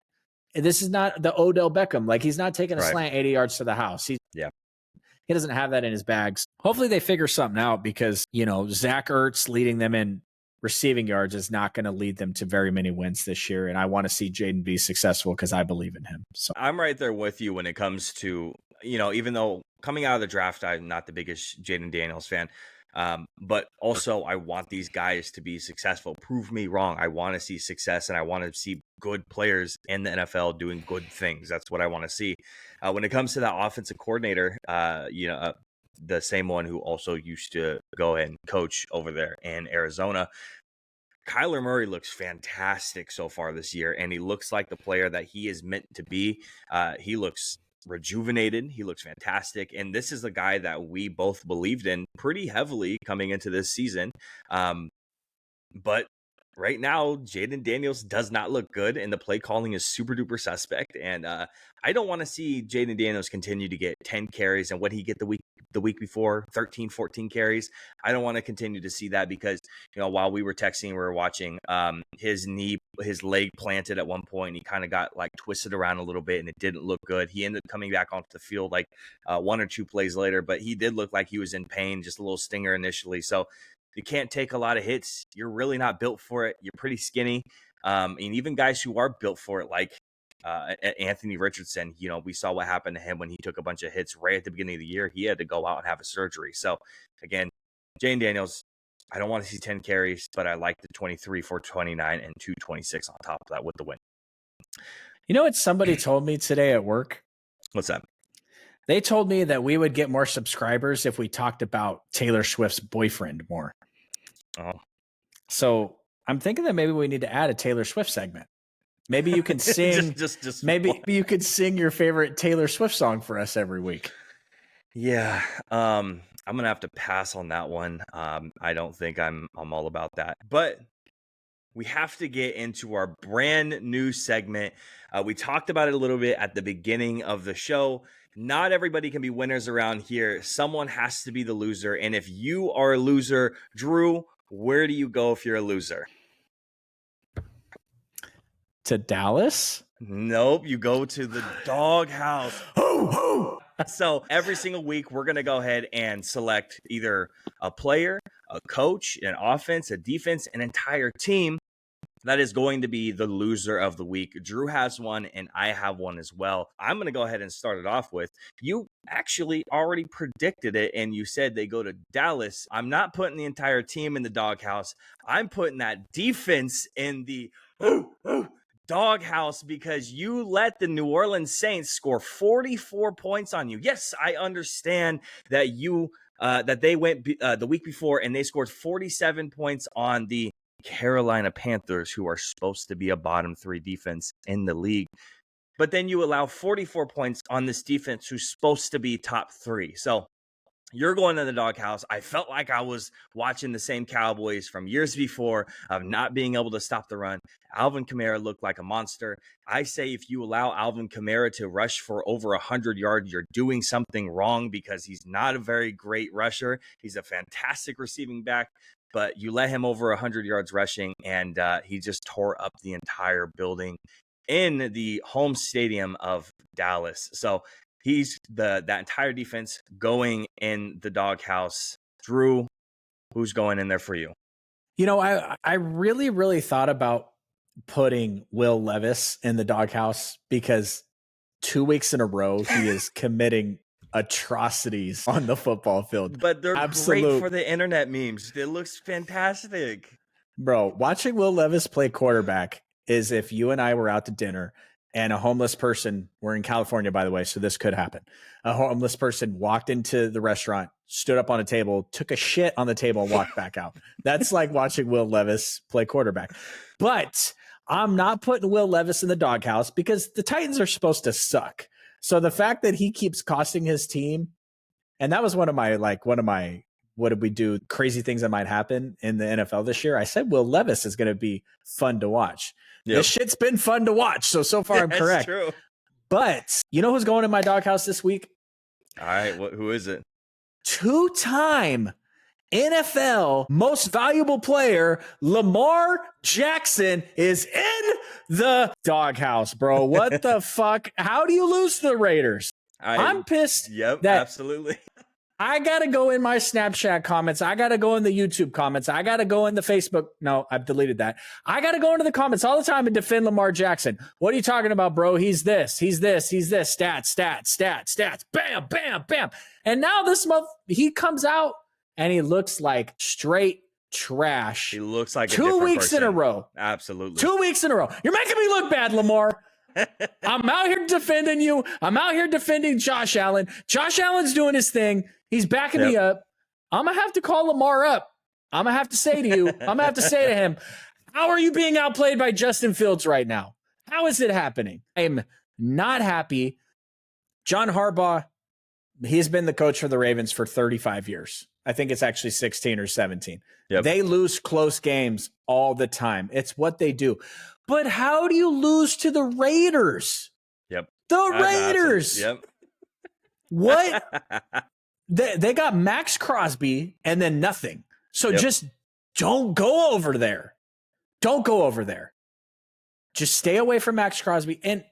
This is not the Odell Beckham. Like he's not taking a slant 80 yards to the house. He doesn't have that in his bags. Hopefully they figure something out because, Zach Ertz leading them in receiving yards is not going to lead them to very many wins this year. And I want to see Jaden be successful because I believe in him. So I'm right there with you when it comes to, even though coming out of the draft, I'm not the biggest Jaden Daniels fan. But also I want these guys to be successful. Prove me wrong. I want to see success and I want to see good players in the NFL doing good things. That's what I want to see. When it comes to that offensive coordinator, the same one who also used to go and coach over there in Arizona, Kyler Murray looks fantastic so far this year, and he looks like the player that he is meant to be. He looks rejuvenated. He looks fantastic. And this is a guy that we both believed in pretty heavily coming into this season. But right now, Jaden Daniels does not look good, and the play calling is super duper suspect. And I don't want to see Jaden Daniels continue to get 10 carries and what he get the week before, 13, 14 carries. I don't want to continue to see that because, while we were texting, we were watching his leg planted at one point. He kind of got like twisted around a little bit and it didn't look good. He ended up coming back onto the field like 1 or 2 plays later, but he did look like he was in pain, just a little stinger initially. So you can't take a lot of hits. You're really not built for it. You're pretty skinny. And even guys who are built for it, like Anthony Richardson, we saw what happened to him when he took a bunch of hits right at the beginning of the year. He had to go out and have a surgery. So again, Jane Daniels, I don't want to see 10 carries, but I like the 23 for 29 and 226 on top of that with the win. You know what somebody told me today at work? What's that? They told me that we would get more subscribers if we talked about Taylor Swift's boyfriend more. Oh. So I'm thinking that maybe we need to add a Taylor Swift segment. Maybe you can sing. just maybe you could sing your favorite Taylor Swift song for us every week. Yeah, I'm gonna have to pass on that one. I don't think I'm all about that. But we have to get into our brand new segment. We talked about it a little bit at the beginning of the show. Not everybody can be winners around here. Someone has to be the loser. And if you are a loser, Drew, where do you go if you're a loser? To Dallas? Nope, you go to the doghouse. Ho, ho. So every single week, we're going to go ahead and select either a player, a coach, an offense, a defense, an entire team that is going to be the loser of the week. Drew has one, and I have one as well. I'm going to go ahead and start it off with, you actually already predicted it, and you said they go to Dallas. I'm not putting the entire team in the doghouse. I'm putting that defense in the doghouse because you let the New Orleans Saints score 44 points on you. Yes, I understand that that they went the week before and they scored 47 points on the Carolina Panthers, who are supposed to be a bottom 3 defense in the league. But then you allow 44 points on this defense who's supposed to be top 3. So you're going to the doghouse. I felt like I was watching the same Cowboys from years before of not being able to stop the run. Alvin Kamara looked like a monster. I say if you allow Alvin Kamara to rush for over 100 yards, you're doing something wrong because he's not a very great rusher. He's a fantastic receiving back, but you let him over 100 yards rushing, and he just tore up the entire building in the home stadium of Dallas. So he's that entire defense going in the doghouse. Drew, who's going in there for you? I really, really thought about putting Will Levis in the doghouse because 2 weeks in a row he is committing atrocities on the football field. But they're great for the internet memes. It looks fantastic. Bro, watching Will Levis play quarterback is if you and I were out to dinner and a homeless person, we're in California, by the way, so this could happen. A homeless person walked into the restaurant, stood up on a table, took a shit on the table, and walked back out. That's like watching Will Levis play quarterback. But I'm not putting Will Levis in the doghouse because the Titans are supposed to suck. So the fact that he keeps costing his team, and that was one of my, what did we do? Crazy things that might happen in the NFL this year. I said Will Levis is going to be fun to watch. Yep. This shit's been fun to watch. So far I'm correct. True. But you know who's going in my doghouse this week? All right. Who is it? two-time NFL most valuable player, Lamar Jackson, is in the doghouse, bro. What the fuck? How do you lose to the Raiders? I'm pissed. Yep, that absolutely. I got to go in my Snapchat comments. I got to go in the YouTube comments. I got to go in the Facebook. No, I've deleted that. I got to go into the comments all the time and defend Lamar Jackson. What are you talking about, bro? He's this. Stats. Bam, bam, bam. And now this month, he comes out and he looks like straight trash. He looks like 2 weeks in a row. Absolutely. 2 weeks in a row. You're making me look bad, Lamar. I'm out here defending you. I'm out here defending Josh Allen. Josh Allen's doing his thing. He's backing me up. I'm going to have to call Lamar up. I'm going to have to say to you, I'm going to have to say to him, how are you being outplayed by Justin Fields right now? How is it happening? I'm not happy. John Harbaugh, he's been the coach for the Ravens for 35 years. I think it's actually 16 or 17. Yep. They lose close games all the time. It's what they do. But how do you lose to the Raiders? Yep. The Raiders. Yep. What? They got Max Crosby and then nothing. So just don't go over there. Don't go over there. Just stay away from Max Crosby. And,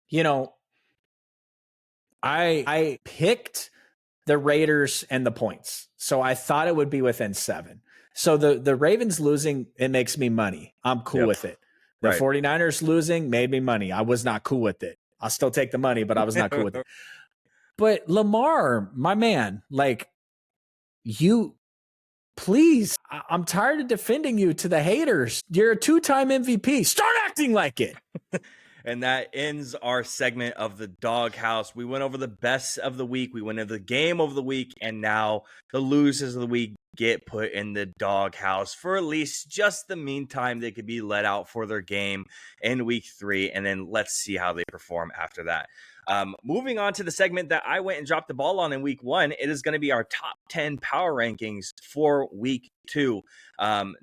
you know, I picked the Raiders and the points. So I thought it would be within 7. So the Ravens losing, it makes me money. I'm cool with it. The 49ers losing made me money. I was not cool with it. I'll still take the money, but I was not cool with it. But Lamar, my man, like, you, please, I'm tired of defending you to the haters. You're a 2-time MVP. Start acting like it. And that ends our segment of the doghouse. We went over the best of the week. We went over the game of the week. And now the losers of the week get put in the doghouse for at least just the meantime. They could be let out for their game in week 3. And then let's see how they perform after that. Moving on to the segment that I went and dropped the ball on in week 1, it is going to be our top 10 power rankings for week 2.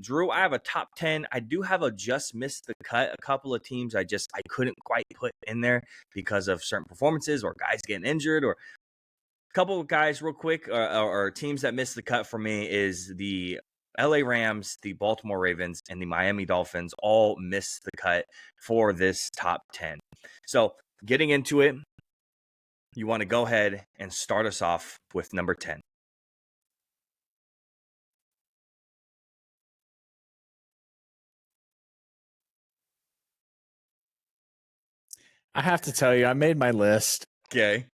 Drew, I have a top 10. I do have a just missed the cut. A couple of teams I couldn't quite put in there because of certain performances or guys getting injured, or a couple of guys real quick, or teams that missed the cut for me is the LA Rams, the Baltimore Ravens, and the Miami Dolphins all missed the cut for this top 10. So getting into it, you want to go ahead and start us off with number 10. I have to tell you, I made my list. Okay.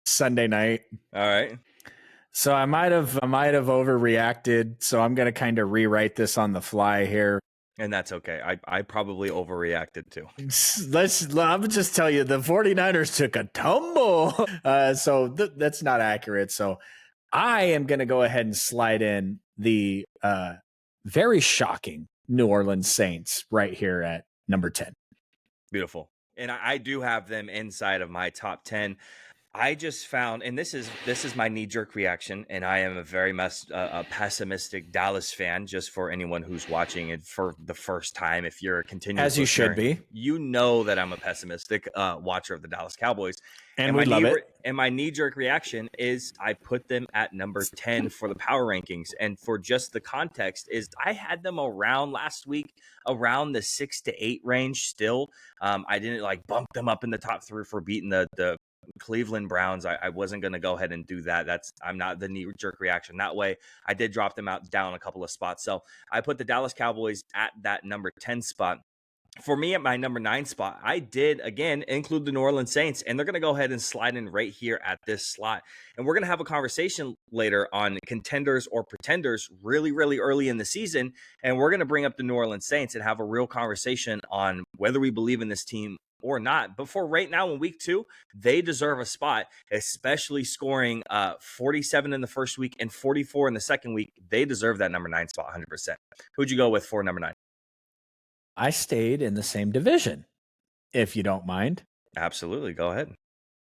Sunday night. All right. So I might have overreacted. So I'm going to kind of rewrite this on the fly here. And that's okay. I probably overreacted too. I'm just tell you, the 49ers took a tumble. So that's not accurate. So I am going to go ahead and slide in the very shocking New Orleans Saints right here at number 10. Beautiful. And I do have them inside of my top 10. I just found, and this is my knee-jerk reaction, and I am a very pessimistic Dallas fan, just for anyone who's watching it for the first time. If you're a continuous as you listener, should be, you know that I'm a pessimistic watcher of the Dallas Cowboys. And we love it. And my knee-jerk reaction is I put them at number 10 for the power rankings. And for just the context is I had them around last week, around the 6 to 8 range still. I didn't like bump them up in the top 3 for beating the Cleveland Browns. I wasn't going to go ahead and do that. I'm not the knee-jerk reaction that way. I did drop them down a couple of spots. So I put the Dallas Cowboys at that number 10 spot. For me, at my number 9 spot, I did, again, include the New Orleans Saints, and they're going to go ahead and slide in right here at this slot. And we're going to have a conversation later on contenders or pretenders really, really early in the season, and we're going to bring up the New Orleans Saints and have a real conversation on whether we believe in this team or not. But for right now in week 2, they deserve a spot, especially scoring 47 in the first week and 44 in the second week. They deserve that number 9 spot 100%. Who'd you go with for number 9? I stayed in the same division, if you don't mind. Absolutely. Go ahead.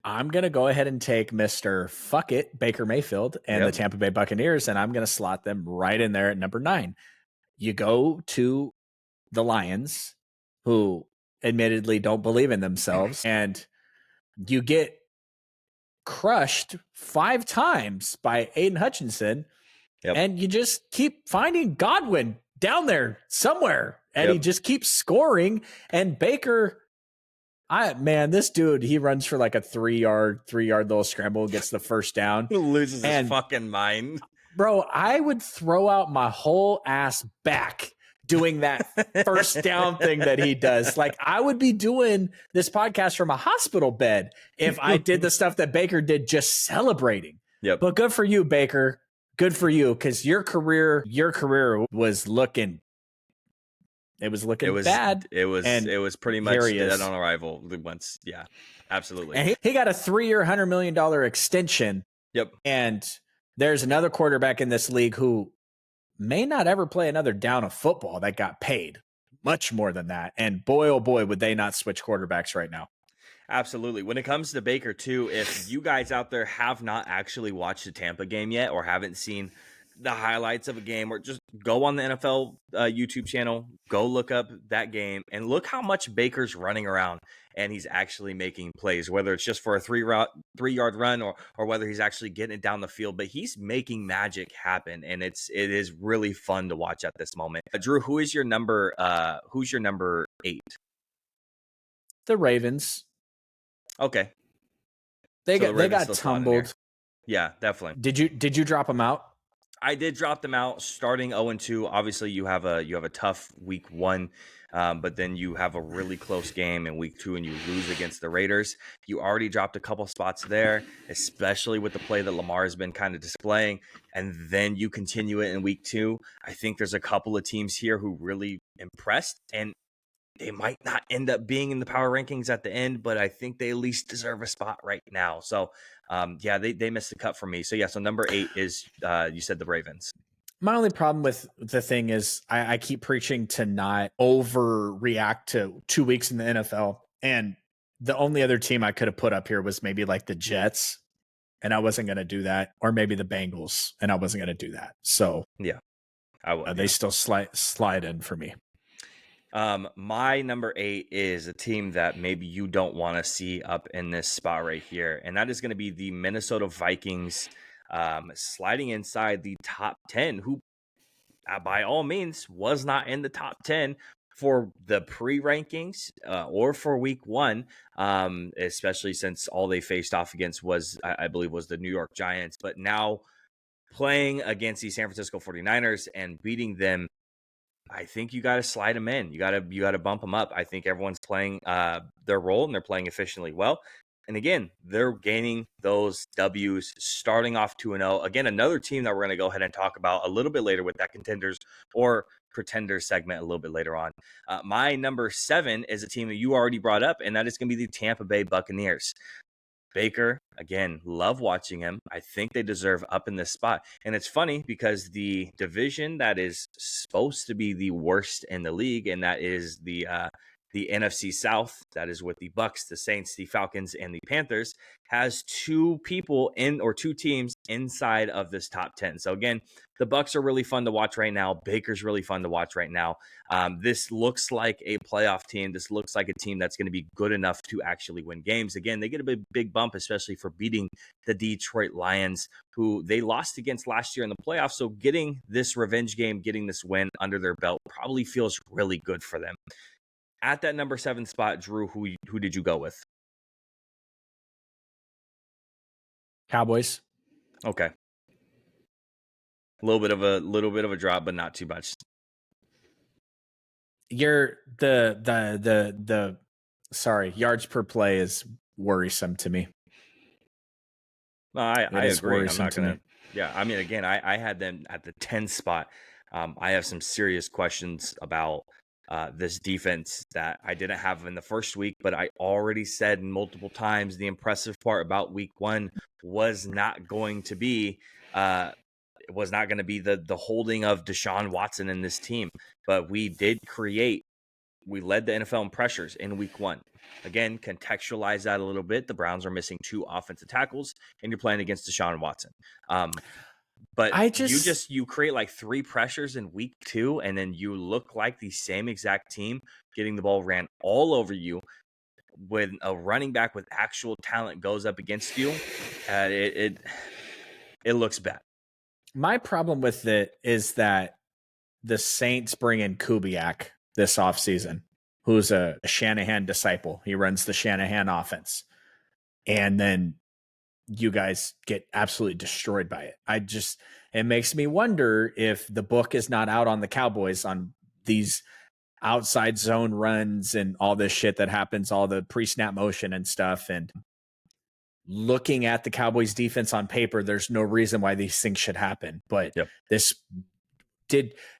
I'm going to go ahead and take Mr. Fuck It, Baker Mayfield, and the Tampa Bay Buccaneers, and I'm going to slot them right in there at number 9. You go to the Lions, who admittedly don't believe in themselves, and you get crushed 5 times by Aiden Hutchinson. Yep. And you just keep finding Godwin down there somewhere. And he just keeps scoring. And Baker, this dude, he runs for like a 3-yard little scramble, gets the first down. He loses his fucking mind. Bro, I would throw out my whole ass back doing that first down thing that he does. Like, I would be doing this podcast from a hospital bed if I did the stuff that Baker did, just celebrating. Yep. But good for you, Baker. Good for you, because your career was looking. It was bad. It was pretty much dead on arrival once. Yeah, absolutely. And he got a 3-year, $100 million extension. Yep. And there's another quarterback in this league who may not ever play another down of football that got paid much more than that. And boy, oh boy, would they not switch quarterbacks right now. Absolutely. When it comes to Baker, too, if you guys out there have not actually watched the Tampa game yet or haven't seen the highlights of a game, or just go on the NFL YouTube channel, go look up that game and look how much Baker's running around and he's actually making plays, whether it's just for a 3-yard run or whether he's actually getting it down the field, but he's making magic happen. And it is really fun to watch at this moment. Drew, who's your number 8? The Ravens. Okay. They got tumbled. Yeah, definitely. Did you drop them out? I did drop them out starting 0-2. Obviously, you have a tough week 1, but then you have a really close game in week 2 and you lose against the Raiders. You already dropped a couple spots there, especially with the play that Lamar has been kind of displaying. And then you continue it in week 2. I think there's a couple of teams here who really impressed, and they might not end up being in the power rankings at the end, but I think they at least deserve a spot right now. So, they missed the cut for me. So, so number 8 is, you said the Ravens. My only problem with the thing is I keep preaching to not overreact to 2 weeks in the NFL. And the only other team I could have put up here was maybe like the Jets, and I wasn't going to do that, or maybe the Bengals, and I wasn't going to do that. So, yeah, I would. They still slide in for me. My number 8 is a team that maybe you don't want to see up in this spot right here, and that is going to be the Minnesota Vikings, sliding inside the top 10, who by all means was not in the top 10 for the pre-rankings or for week 1, especially since all they faced off against was, I believe, was the New York Giants, but now playing against the San Francisco 49ers and beating them, I think you got to slide them in. You got to bump them up. I think everyone's playing their role and they're playing efficiently well. And again, they're gaining those W's, starting off 2-0. Again, another team that we're going to go ahead and talk about a little bit later with that contenders or pretenders segment a little bit later on. My number 7 is a team that you already brought up, and that is going to be the Tampa Bay Buccaneers. Baker, again, love watching him. I think they deserve up in this spot. And it's funny because the division that is supposed to be the worst in the league, and that is the NFC South, that is with the Bucs, the Saints, the Falcons, and the Panthers, has 2 teams inside of this top 10. So again, the Bucs are really fun to watch right now. Baker's really fun to watch right now. This looks like a playoff team. This looks like a team that's going to be good enough to actually win games. Again, they get a big bump, especially for beating the Detroit Lions, who they lost against last year in the playoffs. So getting this revenge game, getting this win under their belt probably feels really good for them. At that number 7 spot, Drew, who did you go with? Cowboys. Okay. A little bit of a drop, but not too much. You're the yards per play is worrisome to me. No, I agree. I'm not gonna. Yeah, I mean, again, I had them at the 10 spot. I have some serious questions about this defense that I didn't have in the first week, but I already said multiple times the impressive part about week 1 was not going to be the holding of Deshaun Watson in this team. But we led the NFL in pressures in week 1. Again, contextualize that a little bit. The Browns are missing 2 offensive tackles, and you're playing against Deshaun Watson. But you create like 3 pressures in week 2, and then you look like the same exact team getting the ball ran all over you. when a running back with actual talent goes up against you, it looks bad. My problem with it is that the Saints bring in Kubiak this offseason, who's a Shanahan disciple. He runs the Shanahan offense. And then you guys get absolutely destroyed by it. It makes me wonder if the book is not out on the Cowboys on these outside zone runs and all this shit that happens, all the pre-snap motion and stuff. And looking at the Cowboys defense on paper, there's no reason why these things should happen. But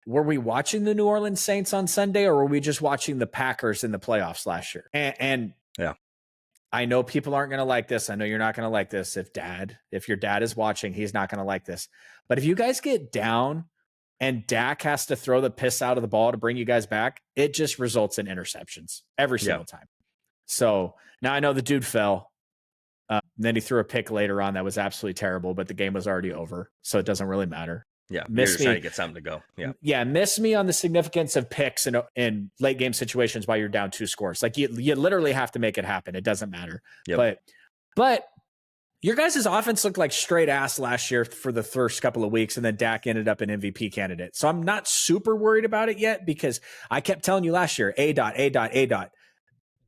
were we watching the New Orleans Saints on Sunday, or were we just watching the Packers in the playoffs last year? And yeah, I know people aren't going to like this. I know you're not going to like this. If your dad is watching, he's not going to like this. But if you guys get down and Dak has to throw the piss out of the ball to bring you guys back, it just results in interceptions every single time. So now I know the dude fell. Then he threw a pick later on that was absolutely terrible, but the game was already over, so it doesn't really matter. Yeah, you're just trying to get something to go. Yeah, miss me on the significance of picks in late game situations while you're down 2 scores. Like you literally have to make it happen. It doesn't matter. Yep. But your guys' offense looked like straight ass last year for the first couple of weeks, and then Dak ended up an MVP candidate. So I'm not super worried about it yet because I kept telling you last year, A.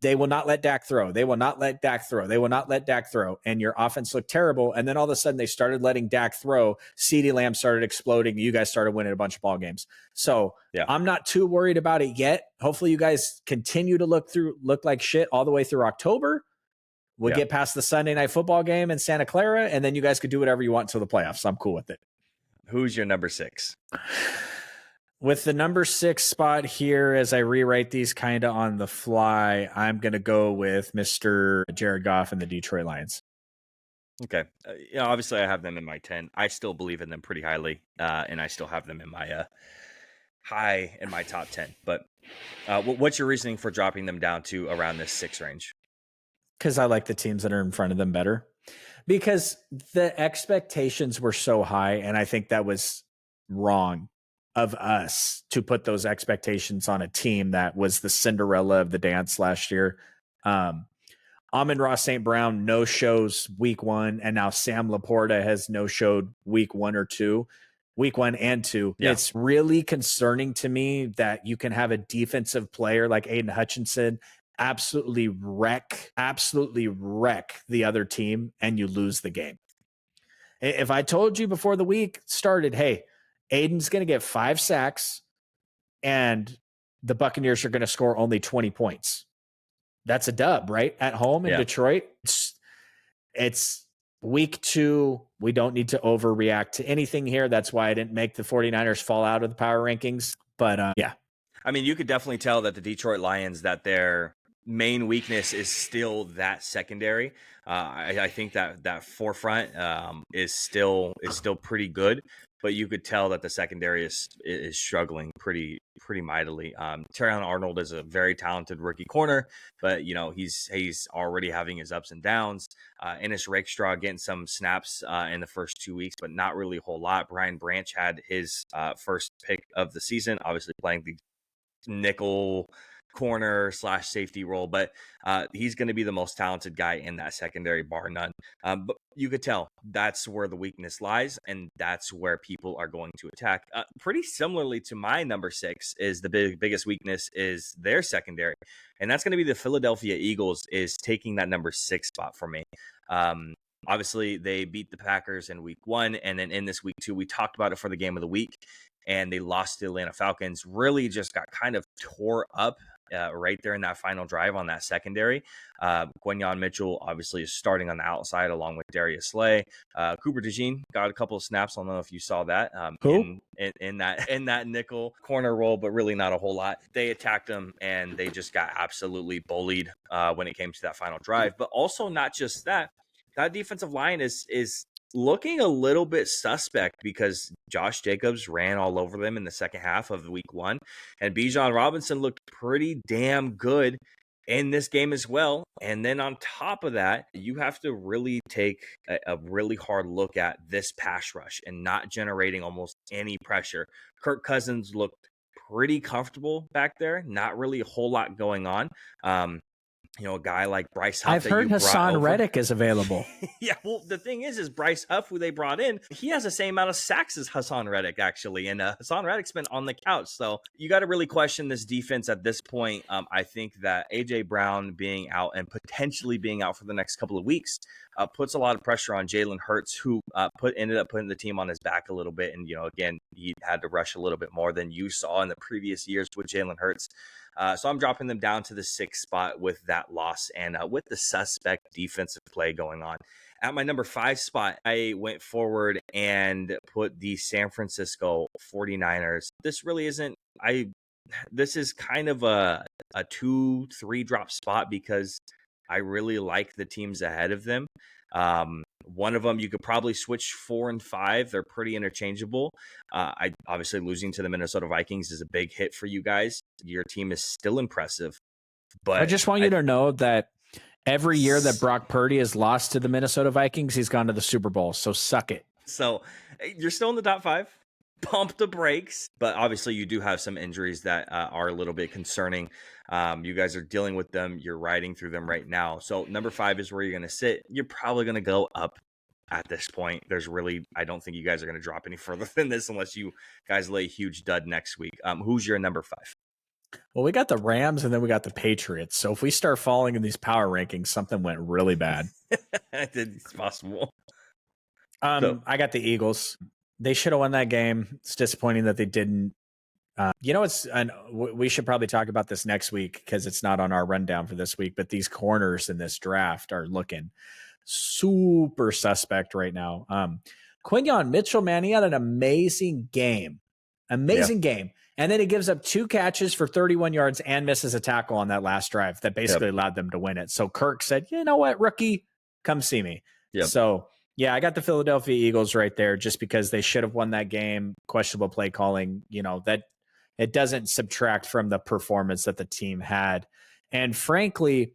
They will not let Dak throw. They will not let Dak throw. They will not let Dak throw. And your offense looked terrible. And then all of a sudden they started letting Dak throw. CeeDee Lamb started exploding. You guys started winning a bunch of ball games. So I'm not too worried about it yet. Hopefully you guys continue to look like shit all the way through October. We'll get past the Sunday night football game in Santa Clara, and then you guys could do whatever you want until the playoffs. I'm cool with it. Who's your number 6? With the number 6 spot here, as I rewrite these kind of on the fly, I'm going to go with Mr. Jared Goff and the Detroit Lions. Okay. Obviously I have them in my 10. I still believe in them pretty highly, and I still have them in my high in my top 10. But what's your reasoning for dropping them down to around this 6 range? Because I like the teams that are in front of them better. Because the expectations were so high, and I think that was wrong of us to put those expectations on a team that was the Cinderella of the dance last year. Amon-Ra St. Brown no shows week 1, and now Sam Laporta has no showed week 1 and 2. Yeah. It's really concerning to me that you can have a defensive player like Aiden Hutchinson absolutely wreck the other team and you lose the game. If I told you before the week started, hey, Aiden's going to get 5 sacks and the Buccaneers are going to score only 20 points. That's a dub, right? At home in Detroit. It's week 2. We don't need to overreact to anything here. That's why I didn't make the 49ers fall out of the power rankings. But yeah. I mean, you could definitely tell that the Detroit Lions, that their main weakness is still that secondary. I think that forefront is still pretty good, but you could tell that the secondary is struggling pretty mightily. Terrion Arnold is a very talented rookie corner, but he's already having his ups and downs. Ennis Rakestraw getting some snaps in the first 2 weeks, but not really a whole lot. Brian Branch had his first pick of the season, obviously playing the nickel corner / safety role, but he's going to be the most talented guy in that secondary, bar none. But you could tell that's where the weakness lies, and that's where people are going to attack. Pretty similarly to my number 6 is the biggest weakness is their secondary, and that's going to be the Philadelphia Eagles is taking that number 6 spot for me. Obviously, they beat the Packers in week 1, and then in this week 2, we talked about it for the game of the week, and they lost to the Atlanta Falcons. Really just got kind of tore up right there in that final drive on that secondary. Quinyon Mitchell obviously is starting on the outside along with Darius Slay. Cooper DeJean got a couple of snaps. I don't know if you saw that in that nickel corner role, but really not a whole lot. They attacked him and they just got absolutely bullied when it came to that final drive. But also not just that defensive line is looking a little bit suspect because Josh Jacobs ran all over them in the second half of week 1, and Bijan Robinson looked pretty damn good in this game as well. And then on top of that, you have to really take a really hard look at this pass rush and not generating almost any pressure. Kirk Cousins looked pretty comfortable back there, not really a whole lot going on. a guy like Bryce Huff I've that heard you brought Hassan over. Reddick is available. Yeah, well, the thing is Bryce Huff, who they brought in, he has the same amount of sacks as Hassan Reddick, actually. And Hassan Reddick's been on the couch. So you got to really question this defense at this point. I think that A.J. Brown being out and potentially being out for the next couple of weeks puts a lot of pressure on Jalen Hurts, who ended up putting the team on his back a little bit. And, again, he had to rush a little bit more than you saw in the previous years with Jalen Hurts. So I'm dropping them down to the 6th spot with that loss and with the suspect defensive play going on. At my number 5 spot, I went forward and put the San Francisco 49ers. This really isn't, this is kind of a 2-3 drop spot because I really like the teams ahead of them. One of them, you could probably switch 4 and 5. They're pretty interchangeable. I obviously losing to the Minnesota Vikings is a big hit for you guys. Your team is still impressive, but I just want you to know that every year that Brock Purdy has lost to the Minnesota Vikings, he's gone to the Super Bowl. So suck it. So you're still in the top 5. Pump the brakes, but obviously you do have some injuries that are a little bit concerning. You guys are dealing with them. You're riding through them right now. So number 5 is where you're going to sit. You're probably going to go up at this point. I don't think you guys are going to drop any further than this unless you guys lay a huge dud next week. Who's your number 5? Well, we got the Rams and then we got the Patriots. So if we start falling in these power rankings, something went really bad. It's possible. I got the Eagles. They should have won that game. It's disappointing that they didn't. We should probably talk about this next week because it's not on our rundown for this week, but these corners in this draft are looking super suspect right now. Quinyon Mitchell, man, he had an amazing game. Game. And then he gives up 2 catches for 31 yards and misses a tackle on that last drive that basically allowed them to win it. So Kirk said, you know what, rookie, come see me. Yep. So, yeah, I got the Philadelphia Eagles right there just because they should have won that game. Questionable play calling, that it doesn't subtract from the performance that the team had. And frankly,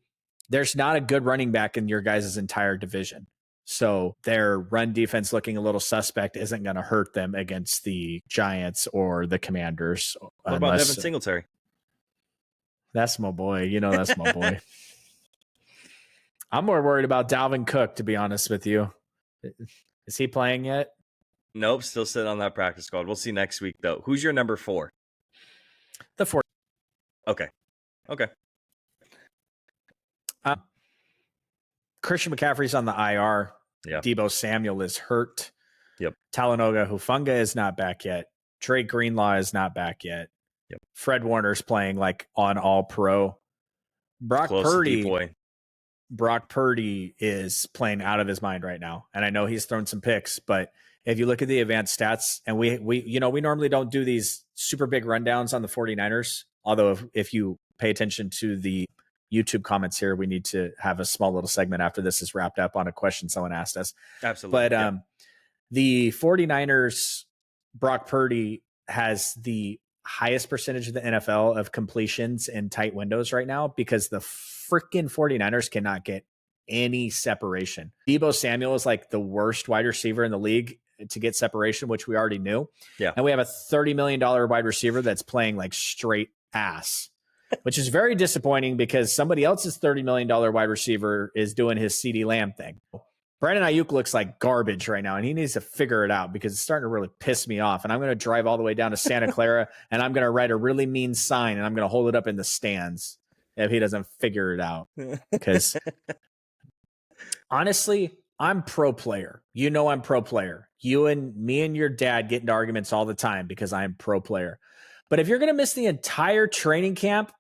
there's not a good running back in your guys' entire division. So their run defense looking a little suspect isn't going to hurt them against the Giants or the Commanders. What about Devin Singletary? That's my boy. That's my boy. I'm more worried about Dalvin Cook, to be honest with you. Is he playing yet? Nope, still sitting on that practice squad. We'll see next week, though. Who's your number 4? The 4. Okay. Christian McCaffrey's on the IR. Yep. Deebo Samuel is hurt. Yep. Talanoga Hufanga is not back yet. Drake Greenlaw is not back yet. Yep. Fred Warner's playing like on all pro. Brock Purdy is playing out of his mind right now. And I know he's thrown some picks, but if you look at the advanced stats, and we normally don't do these super big rundowns on the 49ers. Although if you pay attention to the YouTube comments here, we need to have a small little segment after this is wrapped up on a question someone asked us. Absolutely. But the 49ers, Brock Purdy has the highest percentage of the NFL of completions in tight windows right now because the freaking 49ers cannot get any separation. Deebo Samuel is like the worst wide receiver in the league to get separation, which we already knew. Yeah. And we have a $30 million wide receiver that's playing like straight ass, which is very disappointing because somebody else's $30 million wide receiver is doing his CeeDee Lamb thing. Brandon Ayuk looks like garbage right now, and he needs to figure it out because it's starting to really piss me off. And I'm going to drive all the way down to Santa Clara, and I'm going to write a really mean sign, and I'm going to hold it up in the stands if he doesn't figure it out. Because honestly, I'm pro player. I'm pro player. You and me and your dad get into arguments all the time because I'm pro player. But if you're going to miss the entire training camp,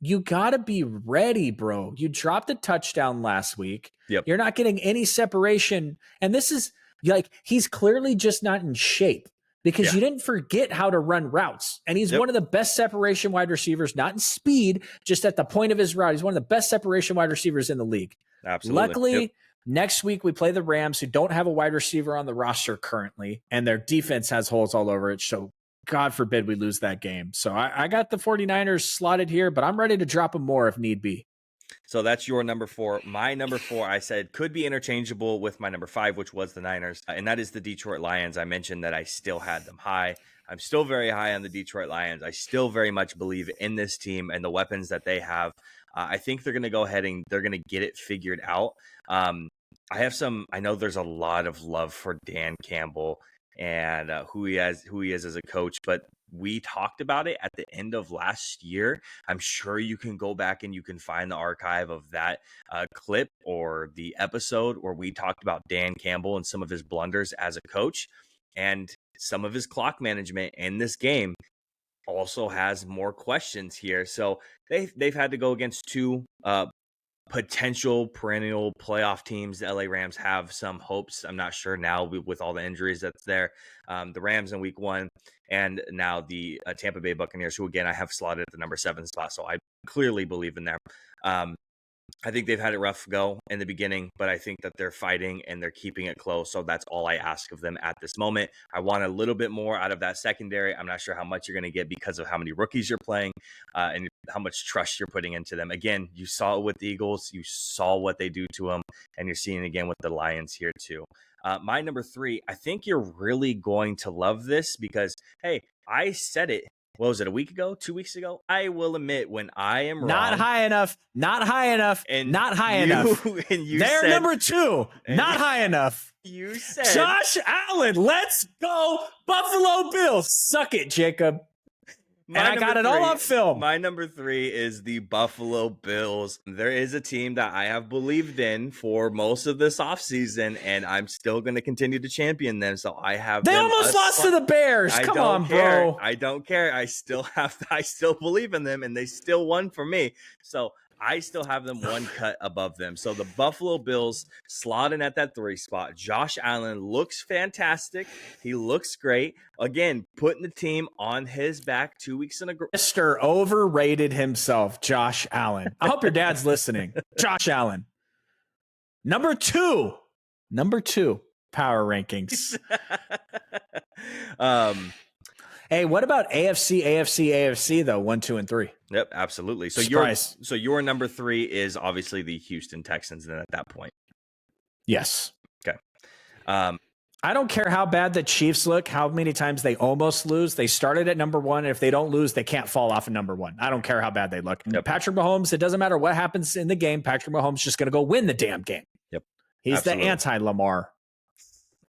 you got to be ready, bro. You dropped a touchdown last week. Yep. You're not getting any separation. And this is like, he's clearly just not in shape because you didn't forget how to run routes. And he's one of the best separation wide receivers, not in speed, just at the point of his route. He's one of the best separation wide receivers in the league. Absolutely. Luckily, next week we play the Rams, who don't have a wide receiver on the roster currently, and their defense has holes all over it. So God forbid we lose that game. So I got the 49ers slotted here, but I'm ready to drop them more if need be. So that's your number 4. My number 4, I said, could be interchangeable with my number 5, which was the Niners. And that is the Detroit Lions. I mentioned that I still had them high. I'm still very high on the Detroit Lions. I still very much believe in this team and the weapons that they have. I think they're going to go ahead and they're going to get it figured out. I know there's a lot of love for Dan Campbell and who he is as a coach, but we talked about it at the end of last year. I'm sure you can go back and you can find the archive of that clip or the episode where we talked about Dan Campbell and some of his blunders as a coach and some of his clock management in this game. Also has more questions here. So they've had to go against 2 potential perennial playoff teams. The LA Rams have some hopes. I'm not sure now with all the injuries that's there. The Rams in week 1 and now the Tampa Bay Buccaneers, who again, I have slotted at the number 7 spot. So I clearly believe in them. I think they've had a rough go in the beginning, but I think that they're fighting and they're keeping it close. So that's all I ask of them at this moment. I want a little bit more out of that secondary. I'm not sure how much you're going to get because of how many rookies you're playing and how much trust you're putting into them. Again, you saw it with the Eagles. You saw what they do to them, and you're seeing it again with the Lions here too. My number 3, I think you're really going to love this because, hey, I said it. What was it, a week ago, 2 weeks ago? I will admit when I am not wrong. high enough, And not high enough. And you They're said, number 2, not high enough. You said Josh Allen, let's go Buffalo Bills. Suck it, Jacob. And I got it all on film. My number 3 is the Buffalo Bills. There is a team that I have believed in for most of this offseason, and I'm still going to continue to champion them. So I have They them almost lost to the Bears. Come on, bro. I don't care. I still believe in them, and they still won for me. So I still have them one cut above them. So the Buffalo Bills slotting at that 3 spot. Josh Allen looks fantastic. He looks great. Again, putting the team on his back 2 weeks in a row. Mr. Overrated himself, Josh Allen. I hope your dad's listening. Josh Allen. Number 2, power rankings. Hey, what about AFC though? 1, 2, and 3. Yep, absolutely. So your number 3 is obviously the Houston Texans. Then at that point, yes. Okay. I don't care how bad the Chiefs look, how many times they almost lose. They started at number 1. And if they don't lose, they can't fall off of number 1. I don't care how bad they look. Yep. Patrick Mahomes, it doesn't matter what happens in the game. Patrick Mahomes is just going to go win the damn game. Yep. He's absolutely. the anti-Lamar.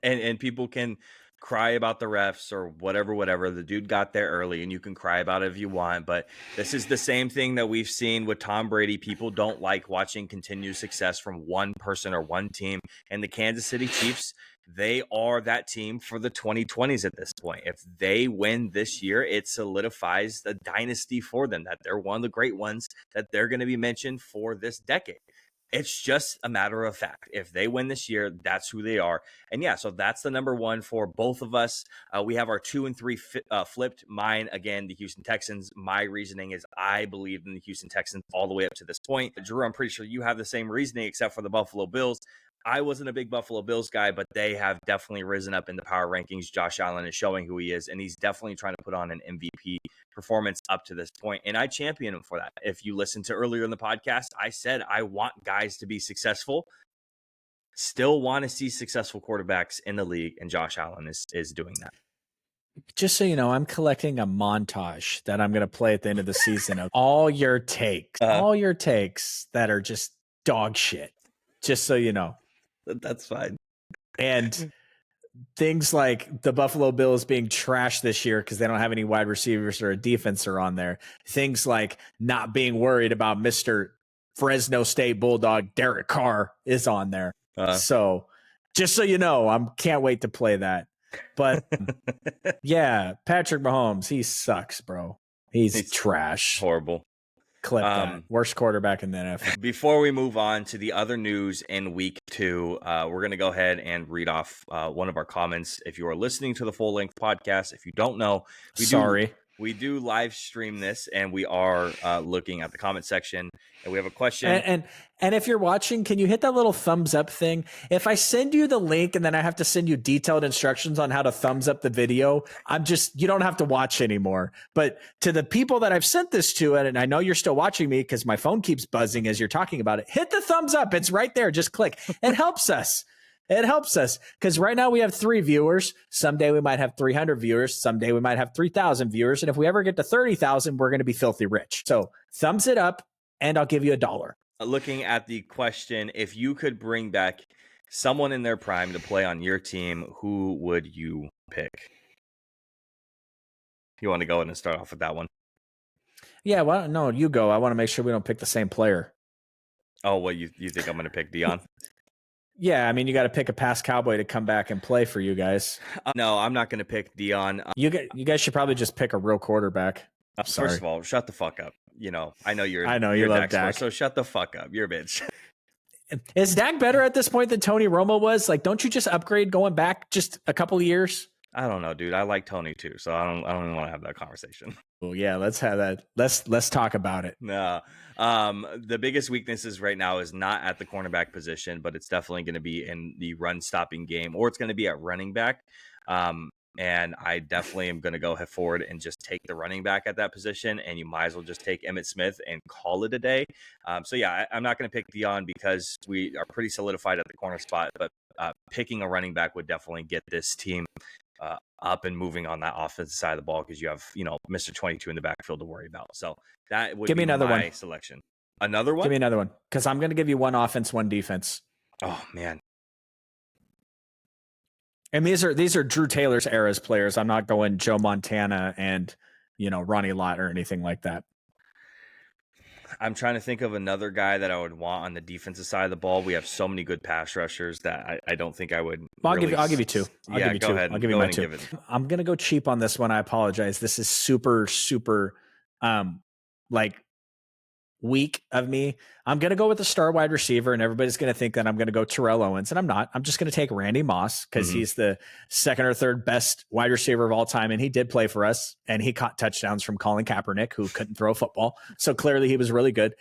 And people can cry about the refs or whatever. The dude got there early, and you can cry about it if you want, but this is the same thing that we've seen with Tom Brady. People don't like watching continued success from one person or one team, and the Kansas City Chiefs, they are that team for the 2020s at this point. If they win this year, it solidifies the dynasty for them, that they're one of the great ones, that they're going to be mentioned for this decade. It's just a matter of fact. If they win this year, that's who they are. And yeah, so that's the number 1 for both of us. We have our 2 and 3 flipped. Mine, again, the Houston Texans. My reasoning is I believe in the Houston Texans all the way up to this point. Drew, I'm pretty sure you have the same reasoning except for the Buffalo Bills. I wasn't a big Buffalo Bills guy, but they have definitely risen up in the power rankings. Josh Allen is showing who he is, and he's definitely trying to put on an MVP performance up to this point, and I champion him for that. If you listen to earlier in the podcast, I said I want guys to be successful. Still want to see successful quarterbacks in the league, and Josh Allen is doing that. Just so you know, I'm collecting a montage that I'm going to play at the end of the season of all your takes that are just dog shit. Just so you know. That's fine. And things like the Buffalo Bills being trashed this year because they don't have any wide receivers or a defense are on there. Things like not being worried about Mr. Fresno State Bulldog Derek Carr is on there. So just so you know, I can't wait to play that. But yeah, Patrick Mahomes, he sucks, bro. He's trash. Horrible. Clip that. Worst quarterback in the NFL. Before we move on to the other news in week 2, we're going to go ahead and read off one of our comments. If you are listening to the full-length podcast, if you don't know, We do live stream this, and we are looking at the comment section, and we have a question. And if you're watching, can you hit that little thumbs up thing? If I send you the link and then I have to send you detailed instructions on how to thumbs up the video, you don't have to watch anymore. But to the people that I've sent this to, and I know you're still watching me because my phone keeps buzzing as you're talking about it, hit the thumbs up. It's right there. Just click. It helps us. It helps us because right now we have 3 viewers. Someday we might have 300 viewers. Someday we might have 3,000 viewers. And if we ever get to 30,000, we're going to be filthy rich. So thumbs it up and I'll give you $1. Looking at the question, if you could bring back someone in their prime to play on your team, who would you pick? You want to go ahead and start off with that one? Yeah, well, no, you go. I want to make sure we don't pick the same player. Oh, well, you think I'm going to pick Dion? Yeah, I mean, you got to pick a past Cowboy to come back and play for you guys. No, I'm not going to pick Dion. You guys should probably just pick a real quarterback. First of all, shut the fuck up. I know you're love Dak. So shut the fuck up. You're a bitch. Is Dak better at this point than Tony Romo was? Like, don't you just upgrade going back just a couple of years? I don't know, dude. I like Tony too, so I don't even want to have that conversation. Well, yeah, let's have that. Let's talk about it. No. The biggest weaknesses right now is not at the cornerback position, but it's definitely going to be in the run stopping game, or it's going to be at running back. And I definitely am going to go forward and just take the running back at that position. And you might as well just take Emmitt Smith and call it a day. So yeah, I'm not going to pick Dion because we are pretty solidified at the corner spot, but picking a running back would definitely get this team up and moving on that offensive side of the ball, because you have, Mr. 22 in the backfield to worry about. So that would be my selection. Another one? Give me another one, because I'm going to give you 1 offense, 1 defense. Oh, man. And these are Drew Taylor's era's players. I'm not going Joe Montana and, Ronnie Lott or anything like that. I'm trying to think of another guy that I would want on the defensive side of the ball. We have so many good pass rushers that I don't think I would. I'll give you 2. Go ahead. I'll give you my 2. I'm going to go cheap on this one. I apologize. This is super, super, weak of me. I'm going to go with the star wide receiver, and everybody's going to think that I'm going to go Terrell Owens, and I'm not. I'm just going to take Randy Moss because he's the 2nd or 3rd best wide receiver of all time, and he did play for us, and he caught touchdowns from Colin Kaepernick, who couldn't throw a football. So clearly he was really good.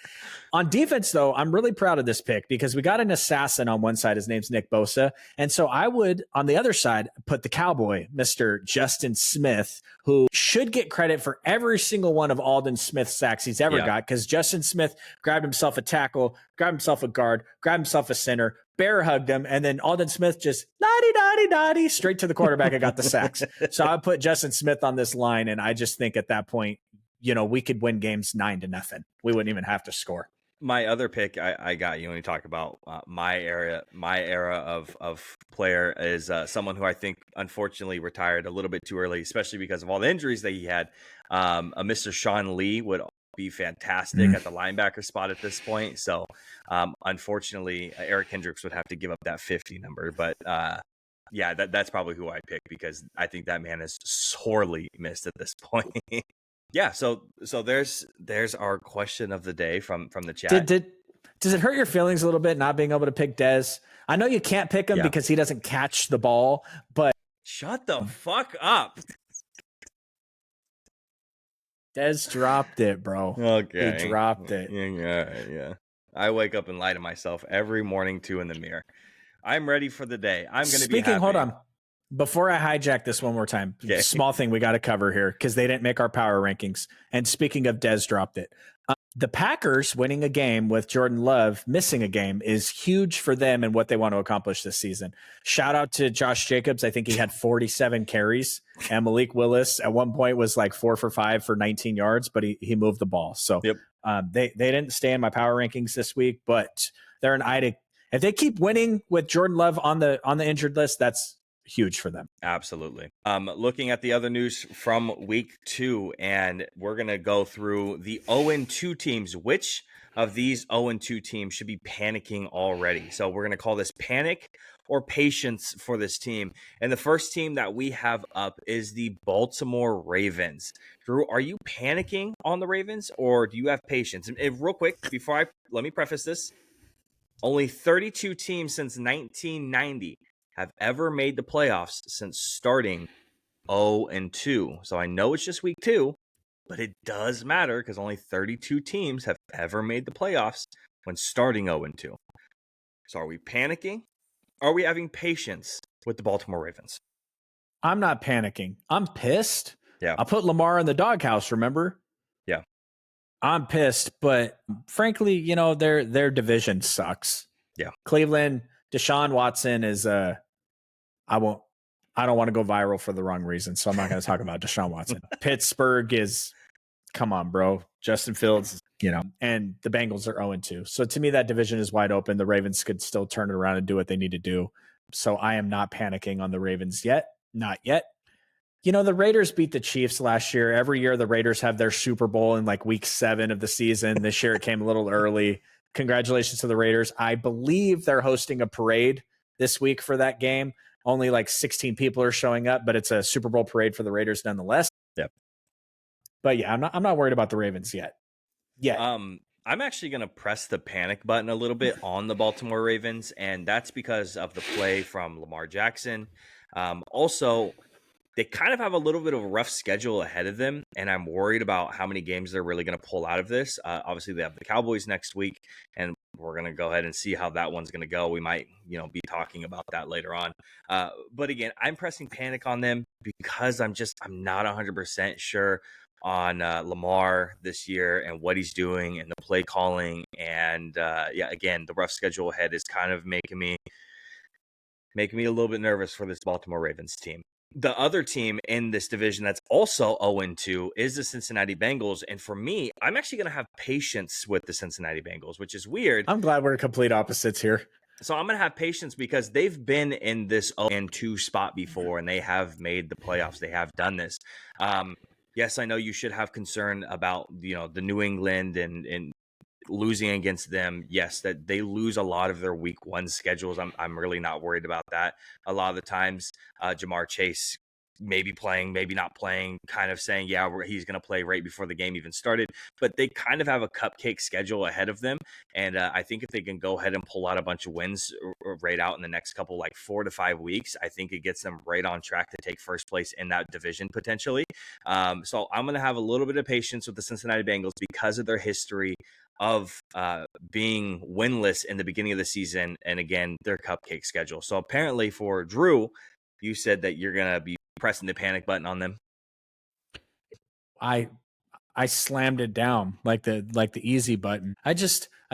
On defense, though, I'm really proud of this pick because we got an assassin on one side. His name's Nick Bosa. And so I would, on the other side, put the Cowboy, Mr. Justin Smith, who should get credit for every single one of Aldon Smith's sacks he's ever got, because Justin Smith grabbed himself a tackle, grabbed himself a guard, grabbed himself a center, bear hugged him, and then Aldon Smith just la-di-da-di-da-di straight to the quarterback and got the sacks. So I put Justin Smith on this line, and I just think at that point, we could win games 9-0. We wouldn't even have to score. My other pick, I got you when you talk about my era of player is someone who I think unfortunately retired a little bit too early, especially because of all the injuries that he had. A Mr. Sean Lee would be fantastic at the linebacker spot at this point. So unfortunately, Eric Hendricks would have to give up that 50 number. But yeah, that's probably who I pick because I think that man is sorely missed at this point. Yeah, so there's our question of the day from the chat. Does it hurt your feelings a little bit not being able to pick Dez? I know you can't pick him because he doesn't catch the ball, but shut the fuck up. Dez dropped it, bro. Okay. He dropped it. Yeah. I wake up and lie to myself every morning too in the mirror. I'm ready for the day. I'm going to be happy. Hold on. Before I hijack this one more time, small thing we got to cover here because they didn't make our power rankings. And speaking of Dez dropped it. The Packers winning a game with Jordan Love missing a game is huge for them and what they want to accomplish this season. Shout out to Josh Jacobs. I think he had 47 carries. And Malik Willis at one point was like 4 for 5 for 19 yards, but he moved the ball. So they didn't stay in my power rankings this week, but they're an eye to. If they keep winning with Jordan Love on the injured list, that's huge for them. Absolutely. Looking at the other news from week 2, and we're going to go through the 0-2 teams. Which of these 0-2 teams should be panicking already? So we're going to call this panic or patience for this team. And the first team that we have up is the Baltimore Ravens. Drew, are you panicking on the Ravens or do you have patience? And real quick, let me preface this. Only 32 teams since 1990 have ever made the playoffs since starting 0-2. So I know it's just week 2, but it does matter because only 32 teams have ever made the playoffs when starting 0-2. So are we panicking? Are we having patience with the Baltimore Ravens? I'm not panicking. I'm pissed. Yeah. I put Lamar in the doghouse, remember? Yeah. I'm pissed, but frankly, you know, their division sucks. Yeah. Cleveland, Deshaun Watson is I don't want to go viral for the wrong reason, so I'm not going to talk about Deshaun Watson. Pittsburgh is, come on, bro. Justin Fields, you know, and the Bengals are 0-2. So to me, that division is wide open. The Ravens could still turn it around and do what they need to do. So I am not panicking on the Ravens yet. Not yet. You know, the Raiders beat the Chiefs last year. Every year, the Raiders have their Super Bowl in like week 7 of the season. This year, it came a little early. Congratulations to the Raiders. I believe they're hosting a parade this week for that game. Only like 16 people are showing up, but it's a Super Bowl parade for the Raiders nonetheless. Yep. But yeah, I'm not worried about the Ravens yet. I'm actually going to press the panic button a little bit on the Baltimore Ravens, and that's because of the play from Lamar Jackson. Also, they kind of have a little bit of a rough schedule ahead of them, and I'm worried about how many games they're really going to pull out of this. Obviously, they have the Cowboys next week, and we're going to go ahead and see how that one's going to go. We might, be talking about that later on. But again, I'm pressing panic on them because I'm not 100% sure on Lamar this year and what he's doing and the play calling. And again, the rough schedule ahead is kind of making me a little bit nervous for this Baltimore Ravens team. The other team in this division that's also 0-2 is the Cincinnati Bengals. And for me, I'm actually going to have patience with the Cincinnati Bengals, which is weird. I'm glad we're complete opposites here. So I'm going to have patience because they've been in this 0-2 spot before, and they have made the playoffs. They have done this. Yes, I know you should have concern about, the New England and losing against them. Yes, that they lose a lot of their week 1 schedules. I'm really not worried about that. A lot of the times, Jamar Chase maybe playing, maybe not playing, kind of saying, he's going to play right before the game even started. But they kind of have a cupcake schedule ahead of them. And I think if they can go ahead and pull out a bunch of wins right out in the next couple, like 4 to 5 weeks, I think it gets them right on track to take first place in that division potentially. So I'm going to have a little bit of patience with the Cincinnati Bengals because of their history of being winless in the beginning of the season, and again, their cupcake schedule. So apparently for Drew, you said that you're going to be pressing the panic button on them. I slammed it down like the easy button. I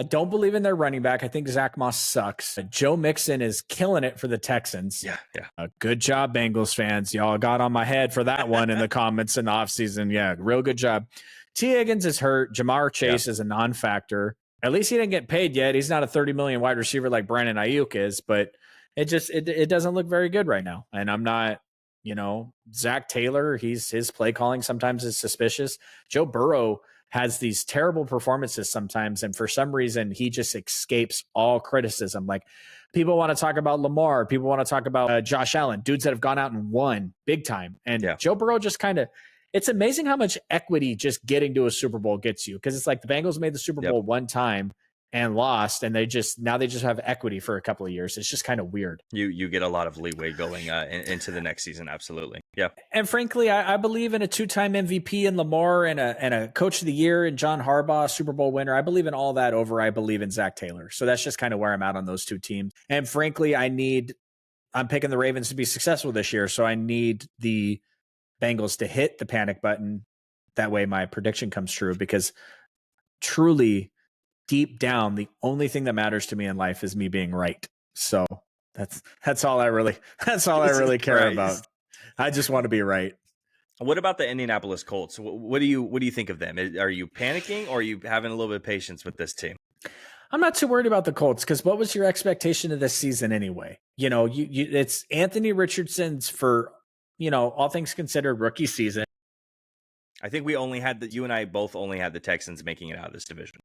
don't believe in their running back. I think Zach Moss sucks. Joe Mixon is killing it for the Texans. Yeah. Good job, Bengals fans. Y'all got on my head for that one in the comments in the offseason. Yeah, real good job. T. Higgins is hurt. Jamar Chase is a non-factor. At least he didn't get paid yet. He's not a 30 million wide receiver like Brandon Ayuk is, but it doesn't look very good right now. And I'm not, Zach Taylor, his play calling sometimes is suspicious. Joe Burrow has these terrible performances sometimes, and for some reason he just escapes all criticism. Like, people want to talk about Lamar, people want to talk about Josh Allen, dudes that have gone out and won big time, and Joe Burrow just kind of. It's amazing how much equity just getting to a Super Bowl gets you, because it's like the Bengals made the Super Bowl one time and lost, and they just have equity for a couple of years. It's just kind of weird. You get a lot of leeway going into the next season. Absolutely. Yeah. And frankly, I believe in a 2-time MVP in Lamar and a coach of the year in John Harbaugh, Super Bowl winner. I believe in all that over I believe in Zach Taylor. So that's just kind of where I'm at on those two teams. And frankly, I'm picking the Ravens to be successful this year. So I need the Bengals to hit the panic button. That way my prediction comes true, because truly deep down, the only thing that matters to me in life is me being right. So that's all I really care about. I just want to be right. What about the Indianapolis Colts? What do you think of them? Are you panicking, or are you having a little bit of patience with this team? I'm not too worried about the Colts, because what was your expectation of this season anyway? It's Anthony Richardson's, for all things considered, rookie season. I think you and I both only had the Texans making it out of this division.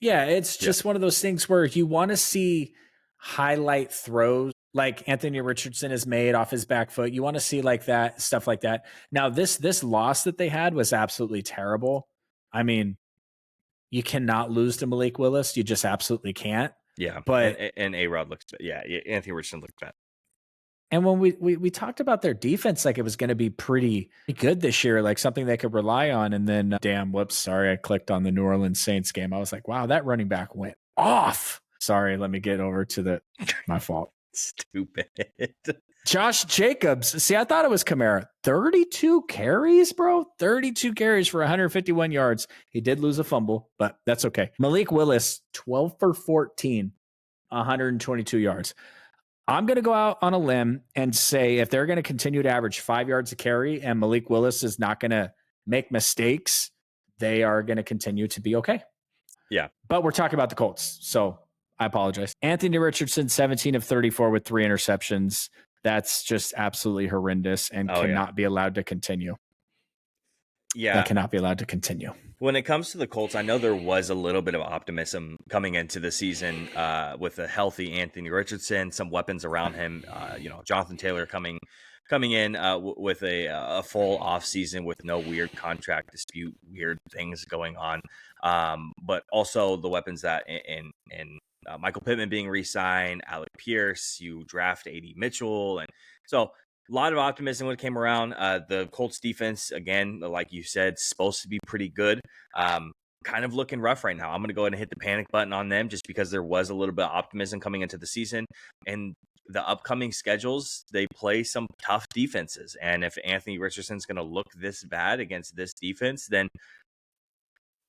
Yeah, it's just one of those things where you want to see highlight throws like Anthony Richardson has made off his back foot. You want to see like that, stuff like that. Now, this loss that they had was absolutely terrible. I mean, you cannot lose to Malik Willis. You just absolutely can't. Yeah, but and A-Rod looks, Anthony Richardson looked bad. And when we talked about their defense, like it was going to be pretty good this year, like something they could rely on. And then, whoops, sorry, I clicked on the New Orleans Saints game. I was like, wow, that running back went off. Sorry, let me get over to my fault. Stupid. Josh Jacobs. See, I thought it was Kamara. 32 carries, bro. 32 carries for 151 yards. He did lose a fumble, but that's okay. Malik Willis, 12 for 14, 122 yards. I'm going to go out on a limb and say if they're going to continue to average 5 yards a carry and Malik Willis is not going to make mistakes, they are going to continue to be okay. Yeah. But we're talking about the Colts, so I apologize. Anthony Richardson, 17 of 34 with 3 interceptions. That's just absolutely horrendous and cannot be allowed to continue. Yeah. That cannot be allowed to continue. When it comes to the Colts, I know there was a little bit of optimism coming into the season with a healthy Anthony Richardson, some weapons around him. Jonathan Taylor coming in with a full offseason with no weird contract dispute, weird things going on. But also the weapons that in Michael Pittman being re-signed, Alec Pierce, you draft A.D. Mitchell. And so a lot of optimism when it came around. The Colts defense, again, like you said, supposed to be pretty good. Kind of looking rough right now. I'm going to go ahead and hit the panic button on them just because there was a little bit of optimism coming into the season. And the upcoming schedules, they play some tough defenses. And if Anthony Richardson's going to look this bad against this defense, then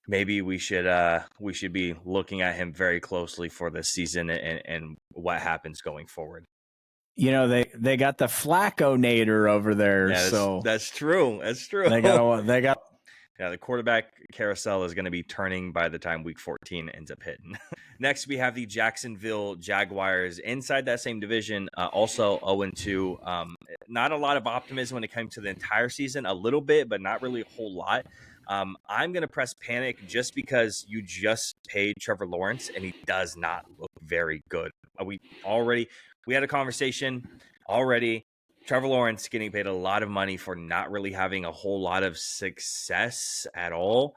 maybe we should be looking at him very closely for this season and what happens going forward. They got the Flacco-nator over there. Yeah, so that's true. That's true. They got the quarterback carousel is going to be turning by the time week 14 ends up hitting. Next, we have the Jacksonville Jaguars inside that same division, also 0-2. Not a lot of optimism when it came to the entire season, a little bit, but not really a whole lot. I'm going to press panic just because you just paid Trevor Lawrence and he does not look very good. We had a conversation already. Trevor Lawrence getting paid a lot of money for not really having a whole lot of success at all.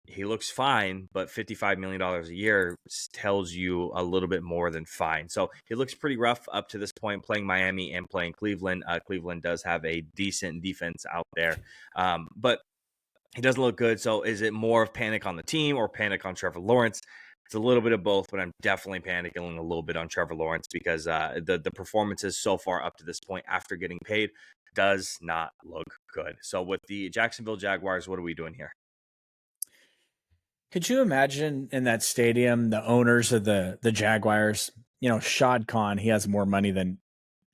He looks fine, but $55 million a year tells you a little bit more than fine. So he looks pretty rough up to this point, playing Miami and playing Cleveland. Cleveland does have a decent defense out there, but he doesn't look good. So is it more of panic on the team or panic on Trevor Lawrence? It's a little bit of both, but I'm definitely panicking a little bit on Trevor Lawrence because the performances so far up to this point after getting paid does not look good. So with the Jacksonville Jaguars, what are we doing here? Could you imagine in that stadium, the owners of the Jaguars, Shad Khan, he has more money than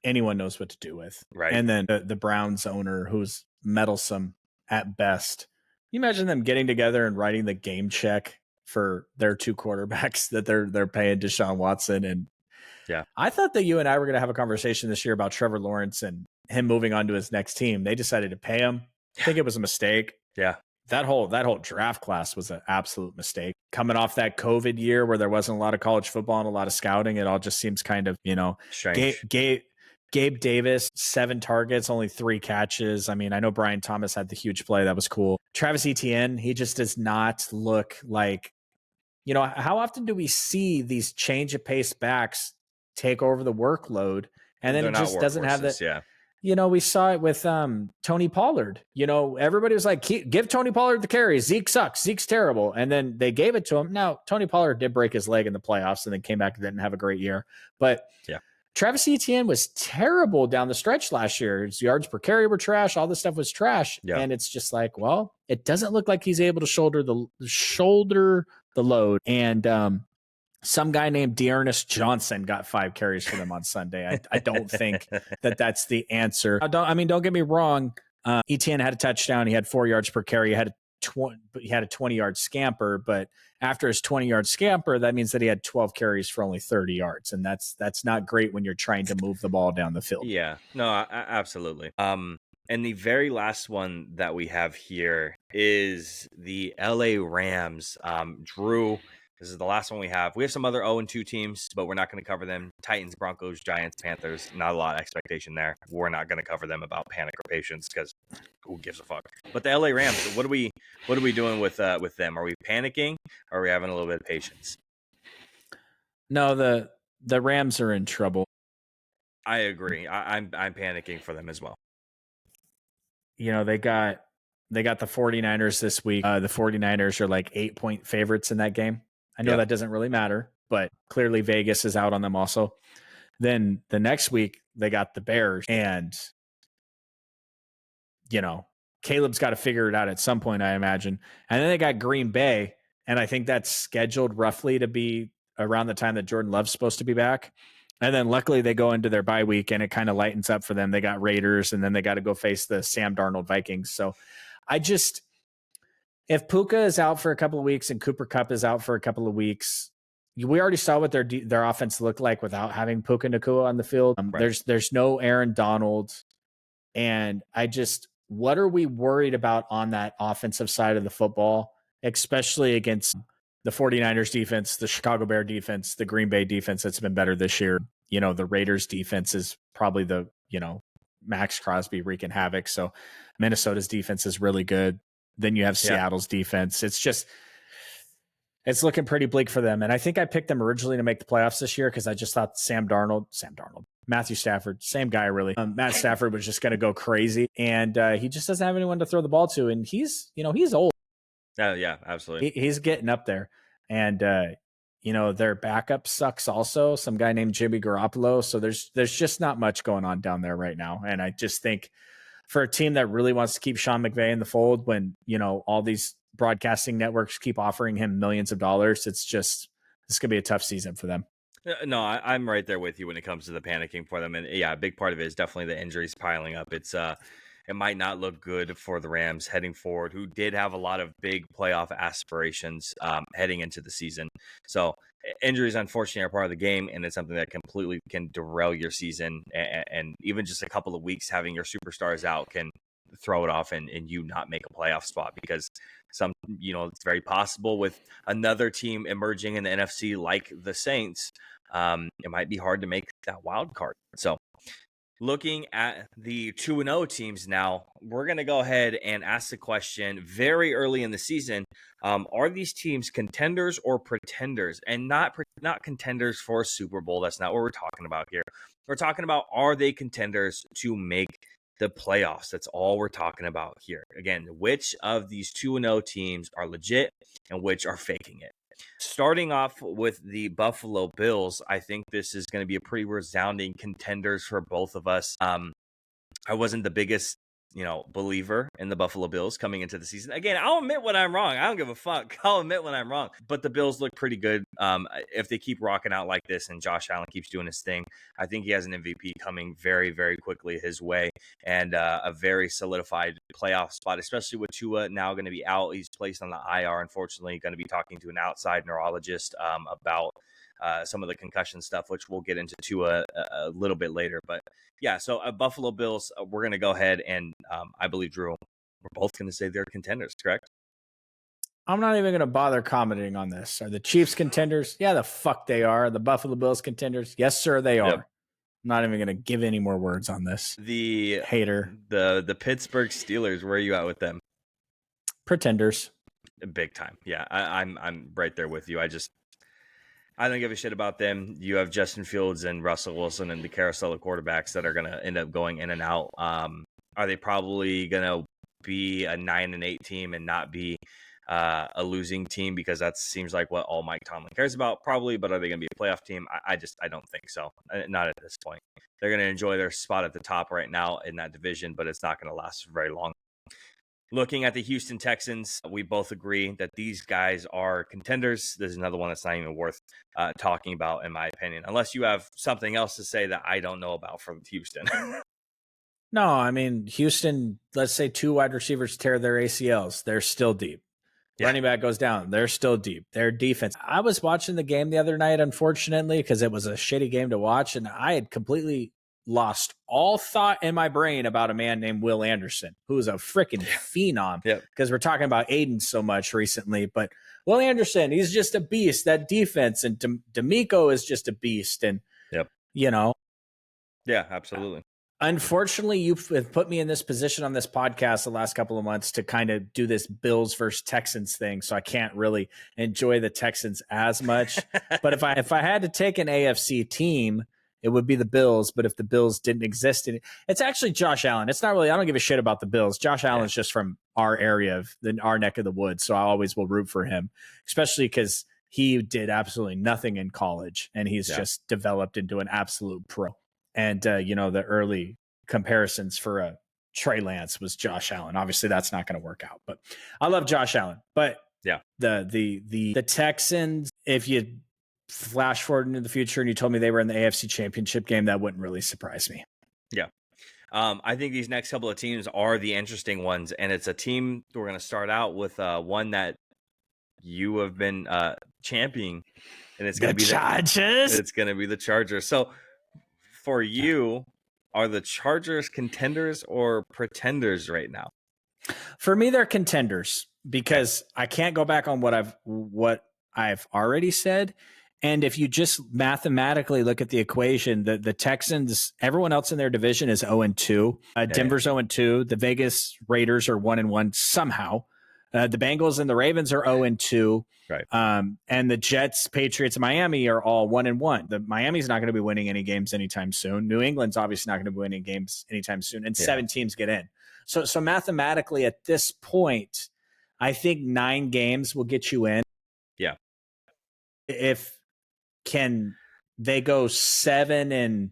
anyone knows what to do with. Right. And then the Browns owner, who's meddlesome at best. Can you imagine them getting together and writing the game check for their 2 quarterbacks that they're paying Deshaun Watson? And yeah, I thought that you and I were going to have a conversation this year about Trevor Lawrence and him moving on to his next team. They decided to pay him. I think it was a mistake. Yeah. That whole draft class was an absolute mistake. Coming off that COVID year where there wasn't a lot of college football and a lot of scouting, it all just seems kind of, strange. Gabe Davis, 7 targets, only 3 catches. I mean, I know Brian Thomas had the huge play. That was cool. Travis Etienne, he just does not look like, how often do we see these change of pace backs take over the workload? And then it just doesn't have that. Yeah. We saw it with Tony Pollard. Everybody was like, give Tony Pollard the carry. Zeke sucks. Zeke's terrible. And then they gave it to him. Now, Tony Pollard did break his leg in the playoffs and then came back and didn't have a great year. But yeah, Travis Etienne was terrible down the stretch last year. His yards per carry were trash. All this stuff was trash. Yeah. And it's just like, well, it doesn't look like he's able to shoulder the load. And some guy named Dearness Johnson got 5 carries for them on Sunday. I don't think that's the answer. Don't get me wrong. Etienne had a touchdown. He had 4 yards per carry. He had a 20-yard scamper, but after his 20-yard scamper, that means that he had 12 carries for only 30 yards. And that's not great when you're trying to move the ball down the field. Yeah, no, absolutely. And the very last one that we have here is the LA Rams. Drew, this is the last one we have. We have some other 0-2 teams, but we're not going to cover them. Titans, Broncos, Giants, Panthers. Not a lot of expectation there. We're not going to cover them about panic or patience because who gives a fuck? But the LA Rams, what are we doing with them? Are we panicking or are we having a little bit of patience? No, the Rams are in trouble. I agree. I'm panicking for them as well. They got the 49ers this week. The 49ers are like 8-point favorites in that game. I know that doesn't really matter, but clearly Vegas is out on them also. Then the next week they got the Bears, and Caleb's got to figure it out at some point, I imagine. And then they got Green Bay, and I think that's scheduled roughly to be around the time that Jordan Love's supposed to be back. And then luckily they go into their bye week and it kind of lightens up for them. They got Raiders, and then they got to go face the Sam Darnold Vikings. So if Puka is out for a couple of weeks and Cooper Kupp is out for a couple of weeks, we already saw what their offense looked like without having Puka Nacua on the field. Right. There's no Aaron Donald. And what are we worried about on that offensive side of the football, especially against the 49ers defense, the Chicago Bear defense, the Green Bay defense that's been better this year? The Raiders defense is probably Max Crosby wreaking havoc. So Minnesota's defense is really good. Then you have Seattle's defense. It's looking pretty bleak for them. And I think I picked them originally to make the playoffs this year because I just thought Matthew Stafford, same guy really. Matt Stafford was just going to go crazy, and he just doesn't have anyone to throw the ball to. And he's old. Yeah, absolutely. He's getting up there, and their backup sucks also. Some guy named Jimmy Garoppolo. So there's just not much going on down there right now. And I just think for a team that really wants to keep Sean McVay in the fold, when all these broadcasting networks keep offering him millions of dollars, it's gonna be a tough season for them. No, I'm right there with you when it comes to the panicking for them. And yeah, a big part of it is definitely the injuries piling up. It might not look good for the Rams heading forward, who did have a lot of big playoff aspirations heading into the season. So injuries, unfortunately, are part of the game, and it's something that completely can derail your season. And even just a couple of weeks having your superstars out can throw it off and you not make a playoff spot, because it's very possible with another team emerging in the NFC like the Saints. It might be hard to make that wild card. So looking at the 2-0 teams now, we're going to go ahead and ask the question very early in the season. Are these teams contenders or pretenders? And not contenders for a Super Bowl. That's not what we're talking about here. We're talking about, are they contenders to make the playoffs? That's all we're talking about here. Again, which of these 2-0 teams are legit and which are faking it? Starting off with the Buffalo Bills, I think this is going to be a pretty resounding contenders for both of us. I wasn't the biggest believer in the Buffalo Bills coming into the season. Again, I'll admit when I'm wrong. I don't give a fuck. I'll admit when I'm wrong. But the Bills look pretty good. If they keep rocking out like this and Josh Allen keeps doing his thing, I think he has an MVP coming very, very quickly his way, and a very solidified playoff spot, especially with Tua now going to be out. He's placed on the IR, unfortunately, going to be talking to an outside neurologist about some of the concussion stuff, which we'll get into Tua a little bit later. But yeah, so Buffalo Bills, we're going to go ahead and I believe, Drew, we're both going to say they're contenders, correct? I'm not even going to bother commenting on this. Are the Chiefs contenders? Yeah, the fuck they are. The Buffalo Bills contenders? Yes, sir, they are. Yep. I'm not even going to give any more words on this. The hater. The Pittsburgh Steelers, where are you at with them? Pretenders. Big time. Yeah, I'm right there with you. I don't give a shit about them. You have Justin Fields and Russell Wilson and the carousel of quarterbacks that are going to end up going in and out. Are they probably going to be a 9-8 team and not be a losing team? Because that seems like what all Mike Tomlin cares about, probably. But are they going to be a playoff team? I don't think so. Not at this point. They're going to enjoy their spot at the top right now in that division, but it's not going to last very long. Looking at the Houston Texans, we both agree that these guys are contenders. There's another one that's not even worth talking about, in my opinion, unless you have something else to say that I don't know about from Houston. No, I mean, Houston, let's say 2 wide receivers tear their ACLs. They're still deep. Yeah. Running back goes down. They're still deep. Their defense. I was watching the game the other night, unfortunately, because it was a shitty game to watch, and I had completely lost all thought in my brain about a man named Will Anderson, who is a freaking phenom. Because we're talking about Aiden so much recently, but Will Anderson, he's just a beast. That defense, and D'Amico is just a beast, and yeah, absolutely. Unfortunately, you've put me in this position on this podcast the last couple of months to kind of do this Bills versus Texans thing, so I can't really enjoy the Texans as much. But if I had to take an AFC team it would be the Bills. But if the Bills didn't exist, it's actually Josh Allen. It's not really, I don't give a shit about the Bills. Josh Allen's just from our area of our neck of the woods. So I always will root for him, especially because he did absolutely nothing in college and he's just developed into an absolute pro. And, the early comparisons for Trey Lance was Josh Allen. Obviously that's not going to work out, but I love Josh Allen. But the Texans, if you flash forward into the future and you told me they were in the AFC Championship game, that wouldn't really surprise me. Yeah. I think these next couple of teams are the interesting ones, and it's a team we're going to start out with one that you have been championing, and it's going to be Chargers. It's going to be the Chargers. So for you, are the Chargers contenders or pretenders right now? For me, they're contenders because I can't go back on what I've already said. And if you just mathematically look at the equation, the Texans, everyone else in their division is 0-2. Denver's 0-2. The Vegas Raiders are 1-1 somehow. The Bengals and the Ravens are 0-2. Right. And the Jets, Patriots, and Miami are all 1-1. The Miami's not going to be winning any games anytime soon. New England's obviously not going to be winning games anytime soon. And 7 teams get in. So mathematically at this point, I think 9 games will get you in. Yeah. Can they go 7-8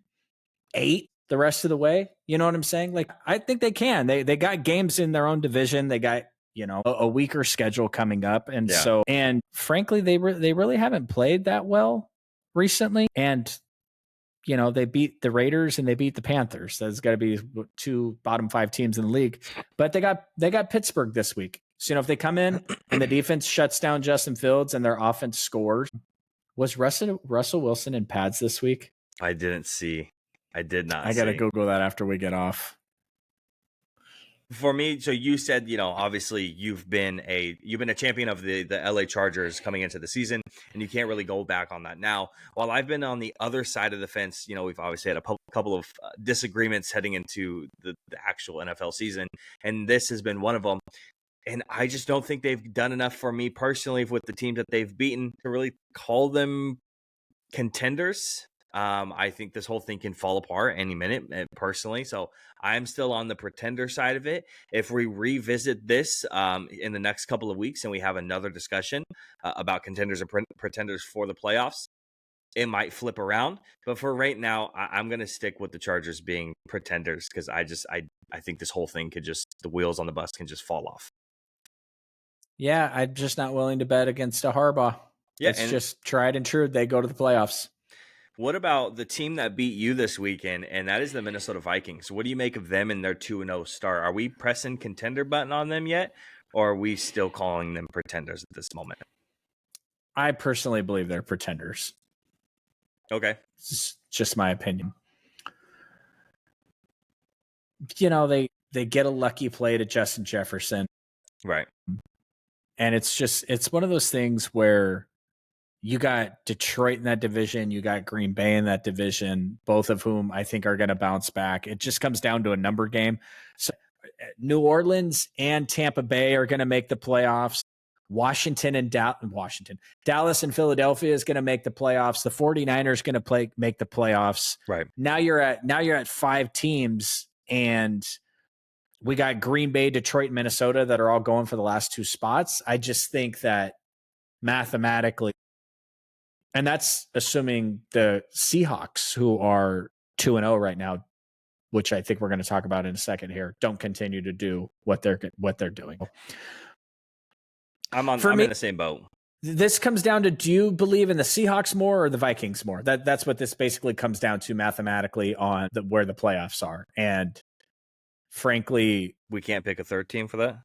the rest of the way? You know what I'm saying? Like, I think they can. They got games in their own division. They got, a weaker schedule coming up. And and frankly, they really haven't played that well recently. And, they beat the Raiders and they beat the Panthers. That's got to be 2 bottom 5 teams in the league. But they got Pittsburgh this week. So, if they come in and the defense shuts down Justin Fields and their offense scores. Was Russell Wilson in pads this week? I didn't see. I did not. I got to Google that after we get off. For me, so you said, obviously you've been a champion of the LA Chargers coming into the season, and you can't really go back on that now. While I've been on the other side of the fence, we've obviously had a couple of disagreements heading into the actual NFL season, and this has been one of them. And I just don't think they've done enough for me personally with the teams that they've beaten to really call them contenders. I think this whole thing can fall apart any minute personally. So I'm still on the pretender side of it. If we revisit this in the next couple of weeks and we have another discussion about contenders and pretenders for the playoffs, it might flip around. But for right now, I'm going to stick with the Chargers being pretenders because I think this whole thing the wheels on the bus can just fall off. Yeah, I'm just not willing to bet against a Harbaugh. Yeah, it's just tried and true. They go to the playoffs. What about the team that beat you this weekend, and that is the Minnesota Vikings? What do you make of them and their 2-0 start? Are we pressing contender button on them yet, or are we still calling them pretenders at this moment? I personally believe they're pretenders. Okay. It's just my opinion. They get a lucky play to Justin Jefferson. Right. And it's one of those things where you got Detroit in that division, you got Green Bay in that division, both of whom I think are going to bounce back. It just comes down to a number game. So New Orleans and Tampa Bay are going to make the playoffs. Dallas and Philadelphia is going to make the playoffs. The 49ers going to make the playoffs. Right. Now you're at 5 teams, and we got Green Bay, Detroit, and Minnesota that are all going for the last 2 spots. I just think that mathematically, and that's assuming the Seahawks, who are 2-0 right now, which I think we're going to talk about in a second here, don't continue to do what they're doing. I'm in the same boat. This comes down to, do you believe in the Seahawks more or the Vikings more? That's what this basically comes down to mathematically on where the playoffs are. And frankly, we can't pick a third team for that.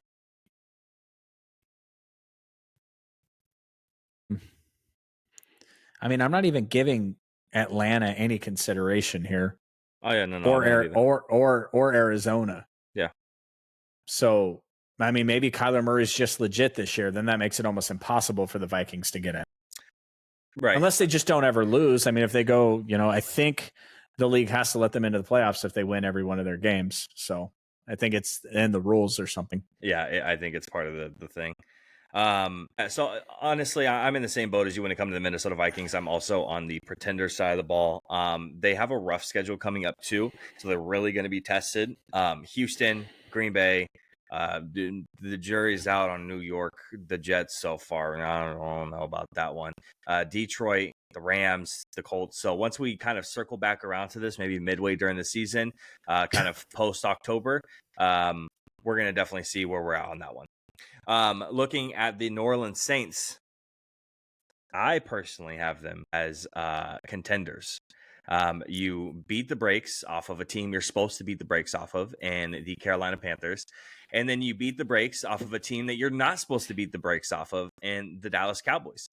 I mean, I'm not even giving Atlanta any consideration here. Oh yeah, no, or Arizona. Yeah. So, I mean, maybe Kyler Murray's just legit this year. Then that makes it almost impossible for the Vikings to get in. Right. Unless they just don't ever lose. I mean, if they go, I think the league has to let them into the playoffs if they win every one of their games. So I think it's in the rules or something. Yeah, I think it's part of the thing. So honestly, I'm in the same boat as you when it comes to the Minnesota Vikings. I'm also on the pretender side of the ball. They have a rough schedule coming up too, so they're really going to be tested. Houston, Green Bay. The jury's out on New York, the Jets so far, and I don't know about that one. Detroit, the Rams, the Colts. So once we kind of circle back around to this, maybe midway during the season, kind of post October, we're going to definitely see where we're at on that one. Looking at the New Orleans Saints, I personally have them as contenders. You beat the brakes off of a team you're supposed to beat the brakes off of, and the Carolina Panthers. And then you beat the brakes off of a team that you're not supposed to beat the brakes off of, and the Dallas Cowboys.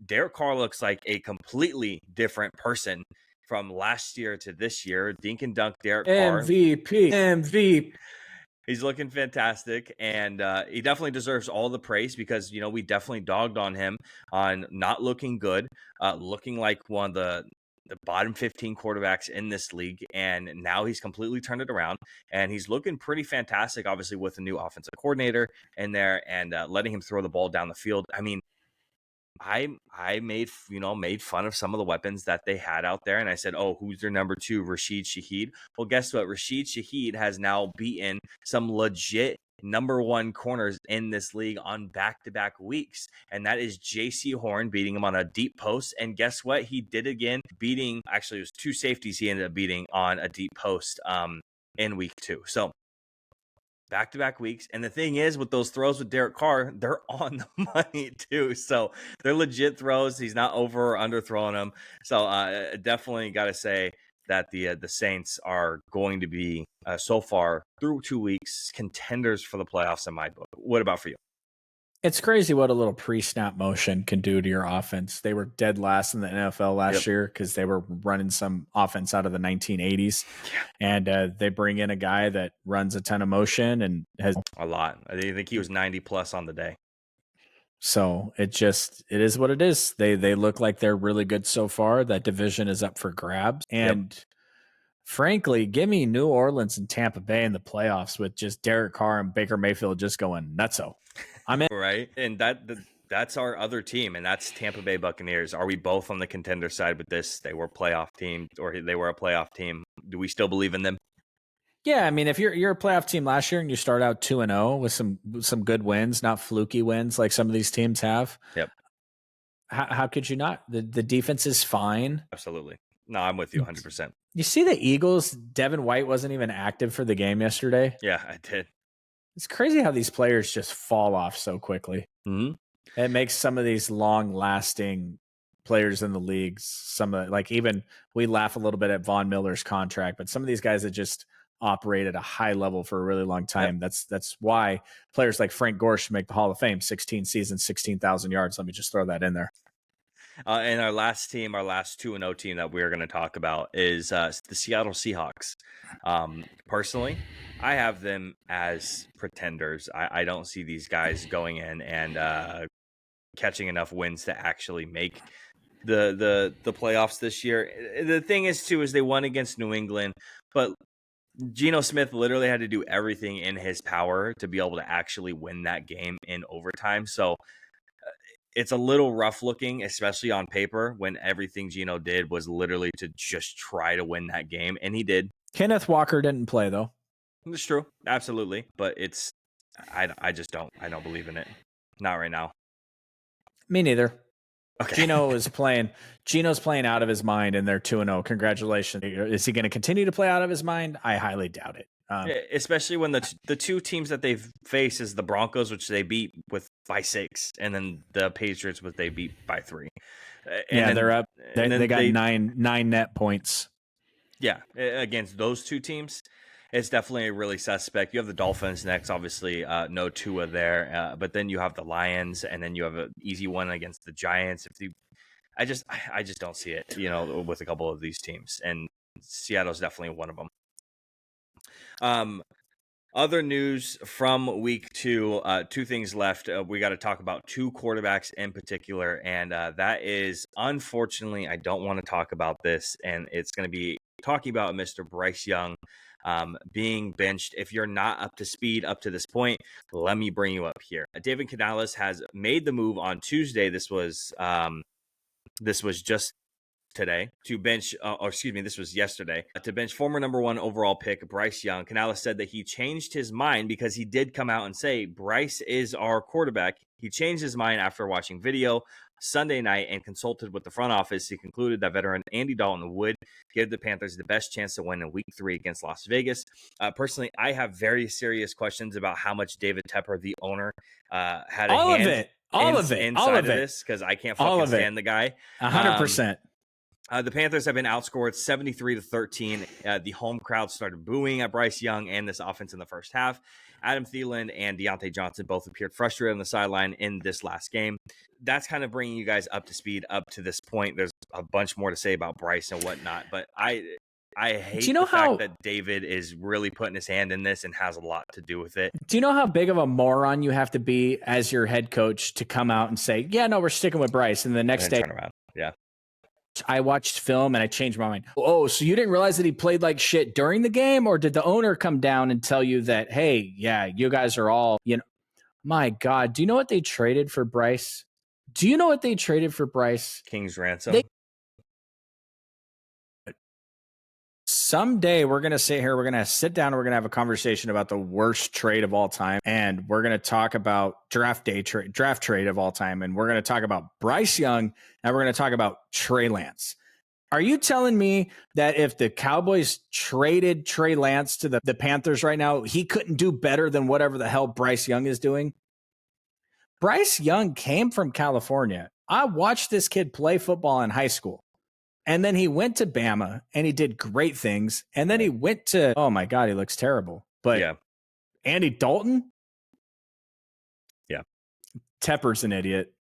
Derek Carr looks like a completely different person from last year to this year. Dink and dunk Derek Carr. MVP. He's looking fantastic, and he definitely deserves all the praise because, we definitely dogged on him on not looking good, looking like one of the bottom 15 quarterbacks in this league, and now he's completely turned it around, and he's looking pretty fantastic, obviously, with a new offensive coordinator in there and letting him throw the ball down the field. I mean, I made fun of some of the weapons that they had out there, and I said, "Oh, who's their number 2, Rashid Shaheed?" Well, guess what? Rashid Shaheed has now beaten some legit number 1 corners in this league on back-to-back weeks, and that is J.C. Horn beating him on a deep post. And guess what? He did again, actually it was 2 safeties he ended up beating on a deep post in week 2. So back-to-back weeks. And the thing is, with those throws with Derek Carr, they're on the money too. So they're legit throws. He's not over or under throwing them. So definitely got to say that the Saints are going to be, so far through 2 weeks, contenders for the playoffs in my book. What about for you? It's crazy what a little pre-snap motion can do to your offense. They were dead last in the NFL last year because they were running some offense out of the 1980s. And they bring in a guy that runs a ton of motion and has a lot. I think he was 90 plus on the day. So it is what it is. They look like they're really good so far. That division is up for grabs. And frankly, give me New Orleans and Tampa Bay in the playoffs with just Derek Carr and Baker Mayfield just going nutso. I'm in. Right. And that's our other team, and that's Tampa Bay Buccaneers. Are we both on the contender side with this? They were a playoff team, or they were a playoff team. Do we still believe in them? Yeah, I mean, if you're a playoff team last year and you start out 2-0 with some good wins, not fluky wins like some of these teams have. Yep. How could you not? The defense is fine. Absolutely. No, I'm with you 100%. You see the Eagles, Devin White wasn't even active for the game yesterday. Yeah, I did. It's crazy how these players just fall off so quickly. Mm-hmm. It makes some of these long-lasting players in the leagues, even we laugh a little bit at Von Miller's contract, but some of these guys that just operate at a high level for a really long time. Yep. That's why players like Frank Gore should make the Hall of Fame. 16 seasons, 16,000 yards. Let me just throw that in there. And our last 2-0 team that we're going to talk about is the Seattle Seahawks. Personally, I have them as pretenders. I don't see these guys going in and catching enough wins to actually make the playoffs this year. The thing is they won against New England, but Geno Smith literally had to do everything in his power to be able to actually win that game in overtime. So it's a little rough looking, especially on paper, when everything Geno did was literally to just try to win that game. And he did. Kenneth Walker didn't play, though. It's true. Absolutely. But I don't believe in it. Not right now. Me neither. Okay. Geno's playing out of his mind, and they're 2-0. Congratulations. Is he going to continue to play out of his mind? I highly doubt it. Especially when the two teams that they've faced is the Broncos, which they beat by 6, and then the Patriots, which they beat by 3. They're up. They got nine net points. Yeah, against those two teams, it's definitely really suspect. You have the Dolphins next, obviously, no Tua there, but then you have the Lions, and then you have an easy one against the Giants. I just don't see it, with a couple of these teams, and Seattle's definitely one of them. Other news from week 2, 2 things left. We got to talk about 2 quarterbacks in particular, and that is, unfortunately, I don't want to talk about this, and it's going to be talking about Mr. Bryce Young. being benched. If you're not up to speed up to this point, let me bring you up here. David Canales has made the move on Tuesday. This was just today to bench, this was yesterday, to bench former number 1 overall pick Bryce Young. Canales said that he changed his mind because he did come out and say Bryce is our quarterback. He changed his mind after watching video Sunday night and consulted with the front office. He concluded that veteran Andy Dalton would give the Panthers the best chance to win in week 3 against Las Vegas. Personally, I have very serious questions about how much David Tepper, the owner, had a hand inside of this, because I can't fucking stand the guy. 100%. The Panthers have been outscored 73-13. The home crowd started booing at Bryce Young and this offense in the first half. Adam Thielen and Deontay Johnson both appeared frustrated on the sideline in this last game. That's kind of bringing you guys up to speed up to this point. There's a bunch more to say about Bryce and whatnot, but I hate the fact that David is really putting his hand in this and has a lot to do with it. Do you know how big of a moron you have to be as your head coach to come out and say, yeah, no, we're sticking with Bryce, and the next day turn around? Yeah. I watched film and I changed my mind. Oh, so you didn't realize that he played like shit during the game? Or did the owner come down and tell you that, hey, yeah, you guys are all, my God, do you know what they traded for Bryce? King's ransom. Someday we're going to sit here, we're going to sit down and we're going to have a conversation about the worst trade of all time. And we're going to talk about draft trade of all time. And we're going to talk about Bryce Young and we're going to talk about Trey Lance. Are you telling me that if the Cowboys traded Trey Lance to the Panthers right now, he couldn't do better than whatever the hell Bryce Young is doing? Bryce Young came from California. I watched this kid play football in high school. And then he went to Bama and he did great things. And then he went to, oh my God, he looks terrible. But yeah. Andy Dalton? Yeah. Tepper's an idiot.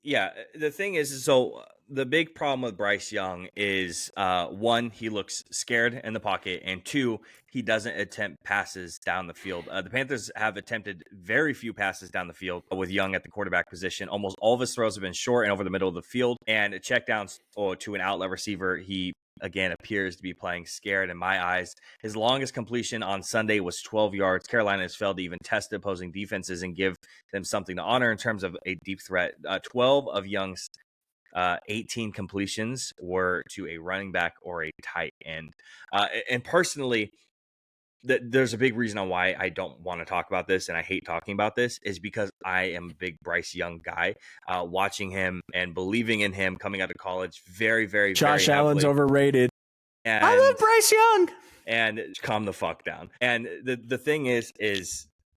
Yeah. The thing is, so the big problem with Bryce Young is, 1, he looks scared in the pocket, and 2, he doesn't attempt passes down the field. The Panthers have attempted very few passes down the field with Young at the quarterback position. Almost all of his throws have been short and over the middle of the field, and checkdowns to an outlet receiver. He again appears to be playing scared in my eyes. His longest completion on Sunday was 12 yards. Carolina has failed to even test opposing defenses and give them something to honor in terms of a deep threat. 12 of Young's 18 completions were to a running back or a tight end. And personally, there's a big reason on why I don't want to talk about this and I hate talking about this is because I am a big Bryce Young guy. Watching him and believing in him coming out of college, very, very, Josh very Allen's heavily. Overrated. And, I love Bryce Young. And calm the fuck down. And the thing is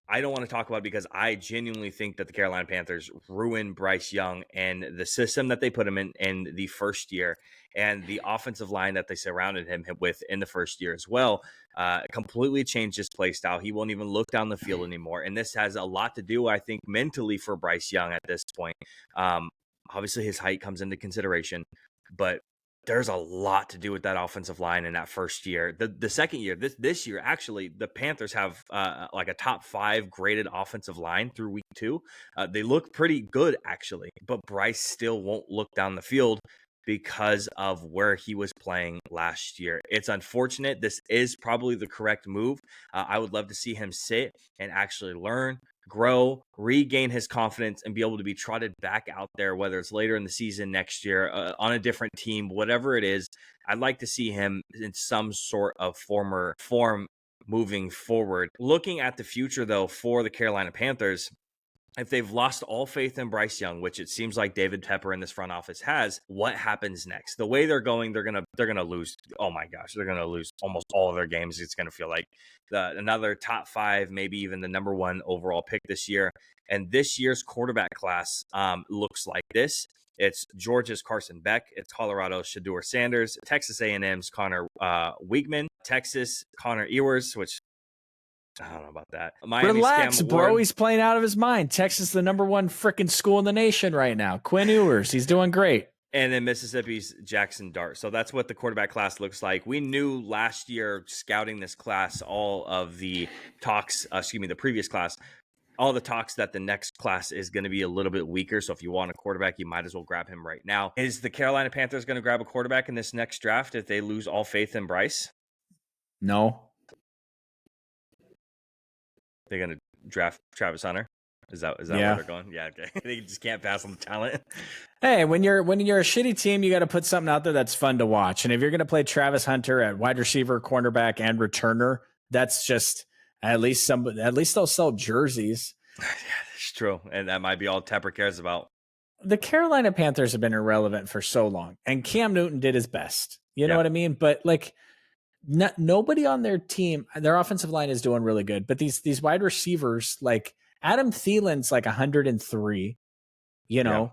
I don't want to talk about it because I genuinely think that the Carolina Panthers ruined Bryce Young and the system that they put him in the first year and the offensive line that they surrounded him with in the first year as well. Completely changed his play style. He won't even look down the field anymore. And this has a lot to do, I think, mentally for Bryce Young at this point. Obviously, his height comes into consideration, but there's a lot to do with that offensive line in that first year. The second year, this year, actually, the Panthers have like a top 5 graded offensive line through week 2. They look pretty good, actually, but Bryce still won't look down the field because of where he was playing last year. It's unfortunate. This is probably the correct move. I would love to see him sit and actually learn, grow, regain his confidence, and be able to be trotted back out there, whether it's later in the season, next year, on a different team, whatever it is. I'd like to see him in some sort of form moving forward. Looking at the future, though, for the Carolina Panthers, if they've lost all faith in Bryce Young, which it seems like David Tepper in this front office has, what happens next? The way they're going, they're gonna lose. Oh my gosh, they're gonna lose almost all of their games. It's gonna feel like another top 5, maybe even the number 1 overall pick this year. And this year's quarterback class looks like this. It's Georgia's Carson Beck. It's Colorado's Shedeur Sanders. Texas A&M's Connor Weigman. Texas Connor Ewers, which I don't know about that. Miami's Relax, Cam bro. Ward. He's playing out of his mind. Texas, the number 1 freaking school in the nation right now. Quinn Ewers, he's doing great. And then Mississippi's Jackson Dart. So that's what the quarterback class looks like. We knew last year scouting this class, all of the talks, the previous class, all the talks that the next class is going to be a little bit weaker. So if you want a quarterback, you might as well grab him right now. Is the Carolina Panthers going to grab a quarterback in this next draft if they lose all faith in Bryce? No. They're gonna draft Travis Hunter. Is that where they're going? Yeah, okay. They just can't pass on the talent. Hey, when you're a shitty team, you got to put something out there that's fun to watch. And if you're going to play Travis Hunter at wide receiver, cornerback, and returner, that's just at least they'll sell jerseys. Yeah, that's true, and that might be all Tepper cares about. The Carolina Panthers have been irrelevant for so long, and Cam Newton did his best. You know what I mean? But like, nobody on their team, their offensive line is doing really good. But these wide receivers, like Adam Thielen's like 103. You know,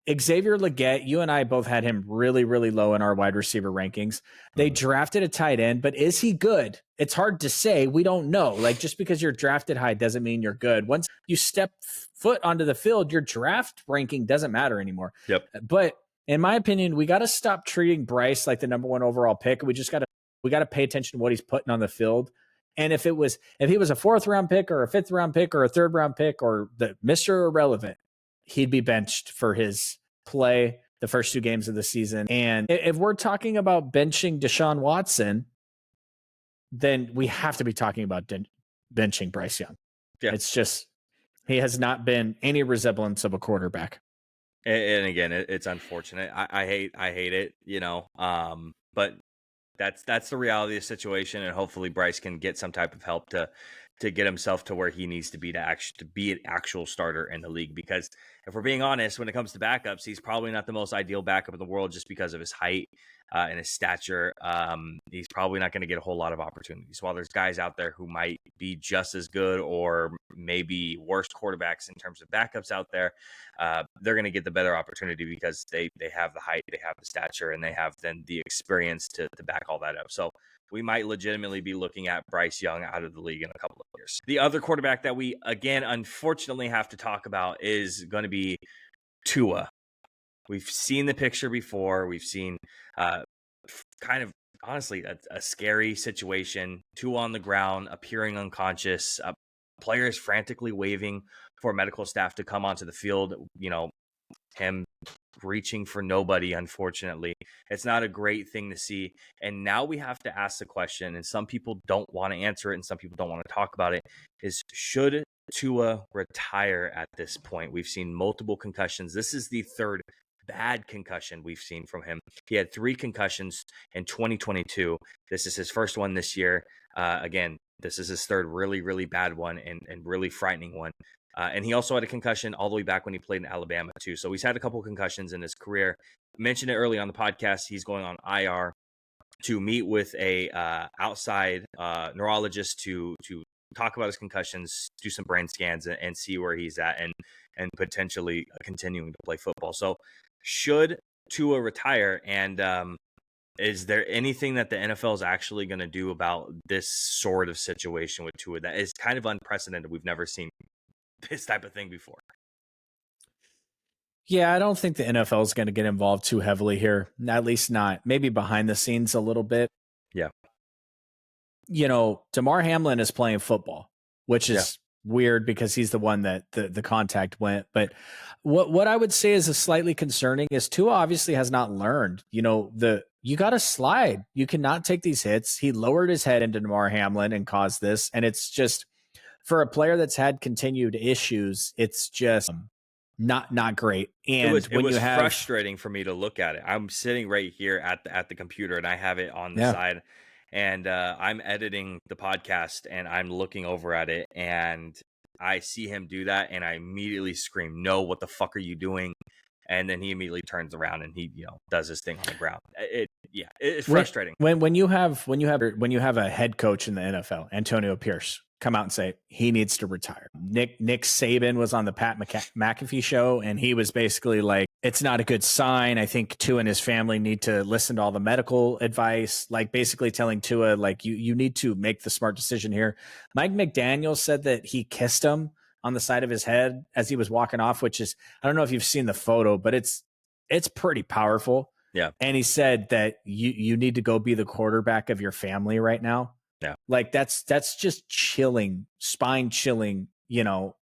Xavier Legette, you and I both had him really, really low in our wide receiver rankings. They drafted a tight end, but is he good? It's hard to say. We don't know. Like, just because you're drafted high doesn't mean you're good. Once you step foot onto the field, your draft ranking doesn't matter anymore. Yep. But in my opinion, we got to stop treating Bryce like the number one overall pick. We got to pay attention to what he's putting on the field. And if he was a 4th round pick or a 5th round pick or a 3rd round pick or the Mr. Irrelevant, he'd be benched for his play the first 2 games of the season. And if we're talking about benching Deshaun Watson, then we have to be talking about benching Bryce Young. Yeah. It's just, he has not been any resemblance of a quarterback. And again, it's unfortunate. I hate it, you know. But that's the reality of the situation, and hopefully Bryce can get some type of help to get himself to where he needs to be to be an actual starter in the league. Because if we're being honest, when it comes to backups, he's probably not the most ideal backup in the world just because of his height and his stature. He's probably not going to get a whole lot of opportunities. While there's guys out there who might be just as good or maybe worse quarterbacks in terms of backups out there, they're going to get the better opportunity because they have the height, they have the stature, and they have then the experience to back all that up. So we might legitimately be looking at Bryce Young out of the league in a couple of years. The other quarterback that we, again, unfortunately have to talk about is going to be Tua. We've seen the picture before. We've seen kind of, honestly, a scary situation. Tua on the ground, appearing unconscious, players frantically waving for medical staff to come onto the field. You know, him reaching for nobody, unfortunately. It's not a great thing to see. And now we have to ask the question, and some people don't want to answer it and some people don't want to talk about it, is should Tua retire at this point? We've seen multiple concussions. This is the 3rd bad concussion we've seen from him. He had 3 concussions in 2022. This is his first one this year. Again, this is his 3rd really, really bad one and really frightening one. And he also had a concussion all the way back when he played in Alabama too. So he's had a couple of concussions in his career. I mentioned it early on the podcast. He's going on IR to meet with a outside neurologist to talk about his concussions, do some brain scans, and see where he's at, and potentially continuing to play football. So should Tua retire? And is there anything that the NFL is actually going to do about this sort of situation with Tua that is kind of unprecedented? We've never seen this type of thing before. Yeah, I don't think the NFL is going to get involved too heavily here. At least not. Maybe behind the scenes a little bit. Yeah. You know, Damar Hamlin is playing football, which is weird because he's the one that the contact went. But what I would say is a slightly concerning is Tua obviously has not learned. You know, you got to slide. You cannot take these hits. He lowered his head into Damar Hamlin and caused this. And it's just, for a player that's had continued issues, it's just not great. And it was frustrating for me to look at it. I'm sitting right here at the computer and I have it on the side, and I'm editing the podcast and I'm looking over at it and I see him do that and I immediately scream, "No, what the fuck are you doing?" And then he immediately turns around and he, does his thing on the ground. It's frustrating. When you have a head coach in the NFL, Antonio Pierce, come out and say he needs to retire. Nick Saban was on the Pat McAfee show, and he was basically like, it's not a good sign. I think Tua and his family need to listen to all the medical advice, like basically telling Tua, like, you need to make the smart decision here. Mike McDaniel said that he kissed him on the side of his head as he was walking off, which is, I don't know if you've seen the photo, but it's pretty powerful. Yeah. And he said that you need to go be the quarterback of your family right now. Yeah. Like that's just chilling, spine chilling.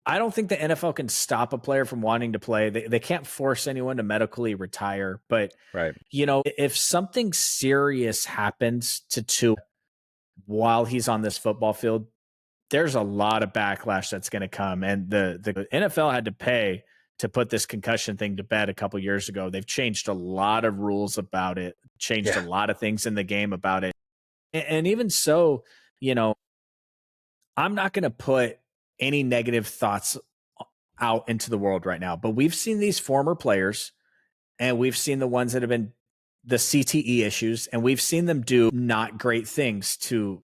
I don't think the NFL can stop a player from wanting to play. They can't force anyone to medically retire. But, right. If something serious happens to Tua while he's on this football field, there's a lot of backlash that's going to come. And the NFL had to pay to put this concussion thing to bed a couple years ago. They've changed a lot of rules about it, changed a lot of things in the game about it. And even so, you know, I'm not going to put any negative thoughts out into the world right now, but we've seen these former players and we've seen the ones that have been the CTE issues, and we've seen them do not great things to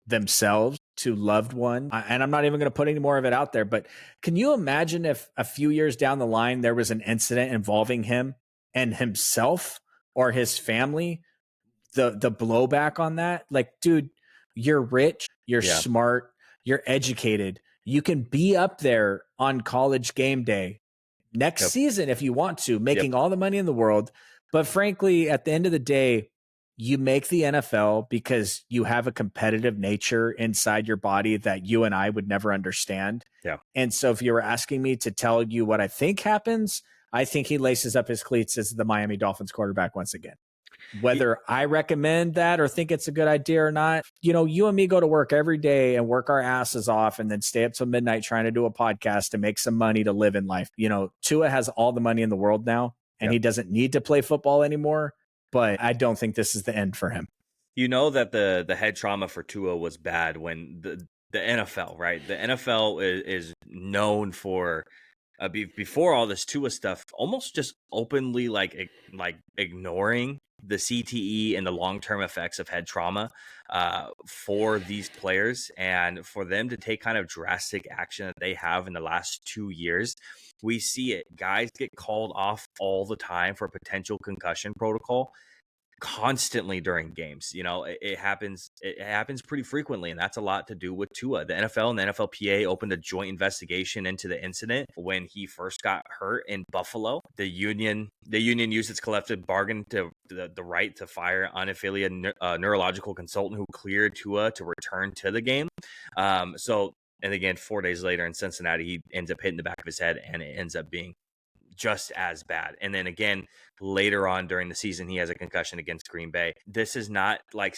themselves, to loved one. And I'm not even going to put any more of it out there, but can you imagine if a few years down the line there was an incident involving him and himself or his family, the blowback on that? Like, dude, you're rich, you're smart, you're educated. You can be up there on College game day next season if you want to, making all the money in the world. But frankly, at the end of the day, you make the NFL because you have a competitive nature inside your body that you and I would never understand. Yeah. And so if you were asking me to tell you what I think happens, I think he laces up his cleats as the Miami Dolphins quarterback once again. Whether I recommend that or think it's a good idea or not, you know, you and me go to work every day and work our asses off and then stay up till midnight trying to do a podcast to make some money to live in life. You know, Tua has all the money in the world now and he doesn't need to play football anymore, but I don't think this is the end for him. You know that the head trauma for Tua was bad when the NFL, right? The NFL is known for before all this Tua stuff, almost just openly like ignoring the CTE and the long-term effects of head trauma for these players, and for them to take kind of drastic action that they have in the last 2 years. We see it. Guys get called off all the time for potential concussion protocol constantly during games. You know, it happens pretty frequently, and that's a lot to do with Tua. The NFL and the NFLPA opened a joint investigation into the incident when he first got hurt in Buffalo. The union used its collective bargain to the right to fire unaffiliated neurological consultant who cleared Tua to return to the game. And again, 4 days later in Cincinnati, he ends up hitting the back of his head, and it ends up being just as bad. And then again, later on during the season, he has a concussion against Green Bay. This is not like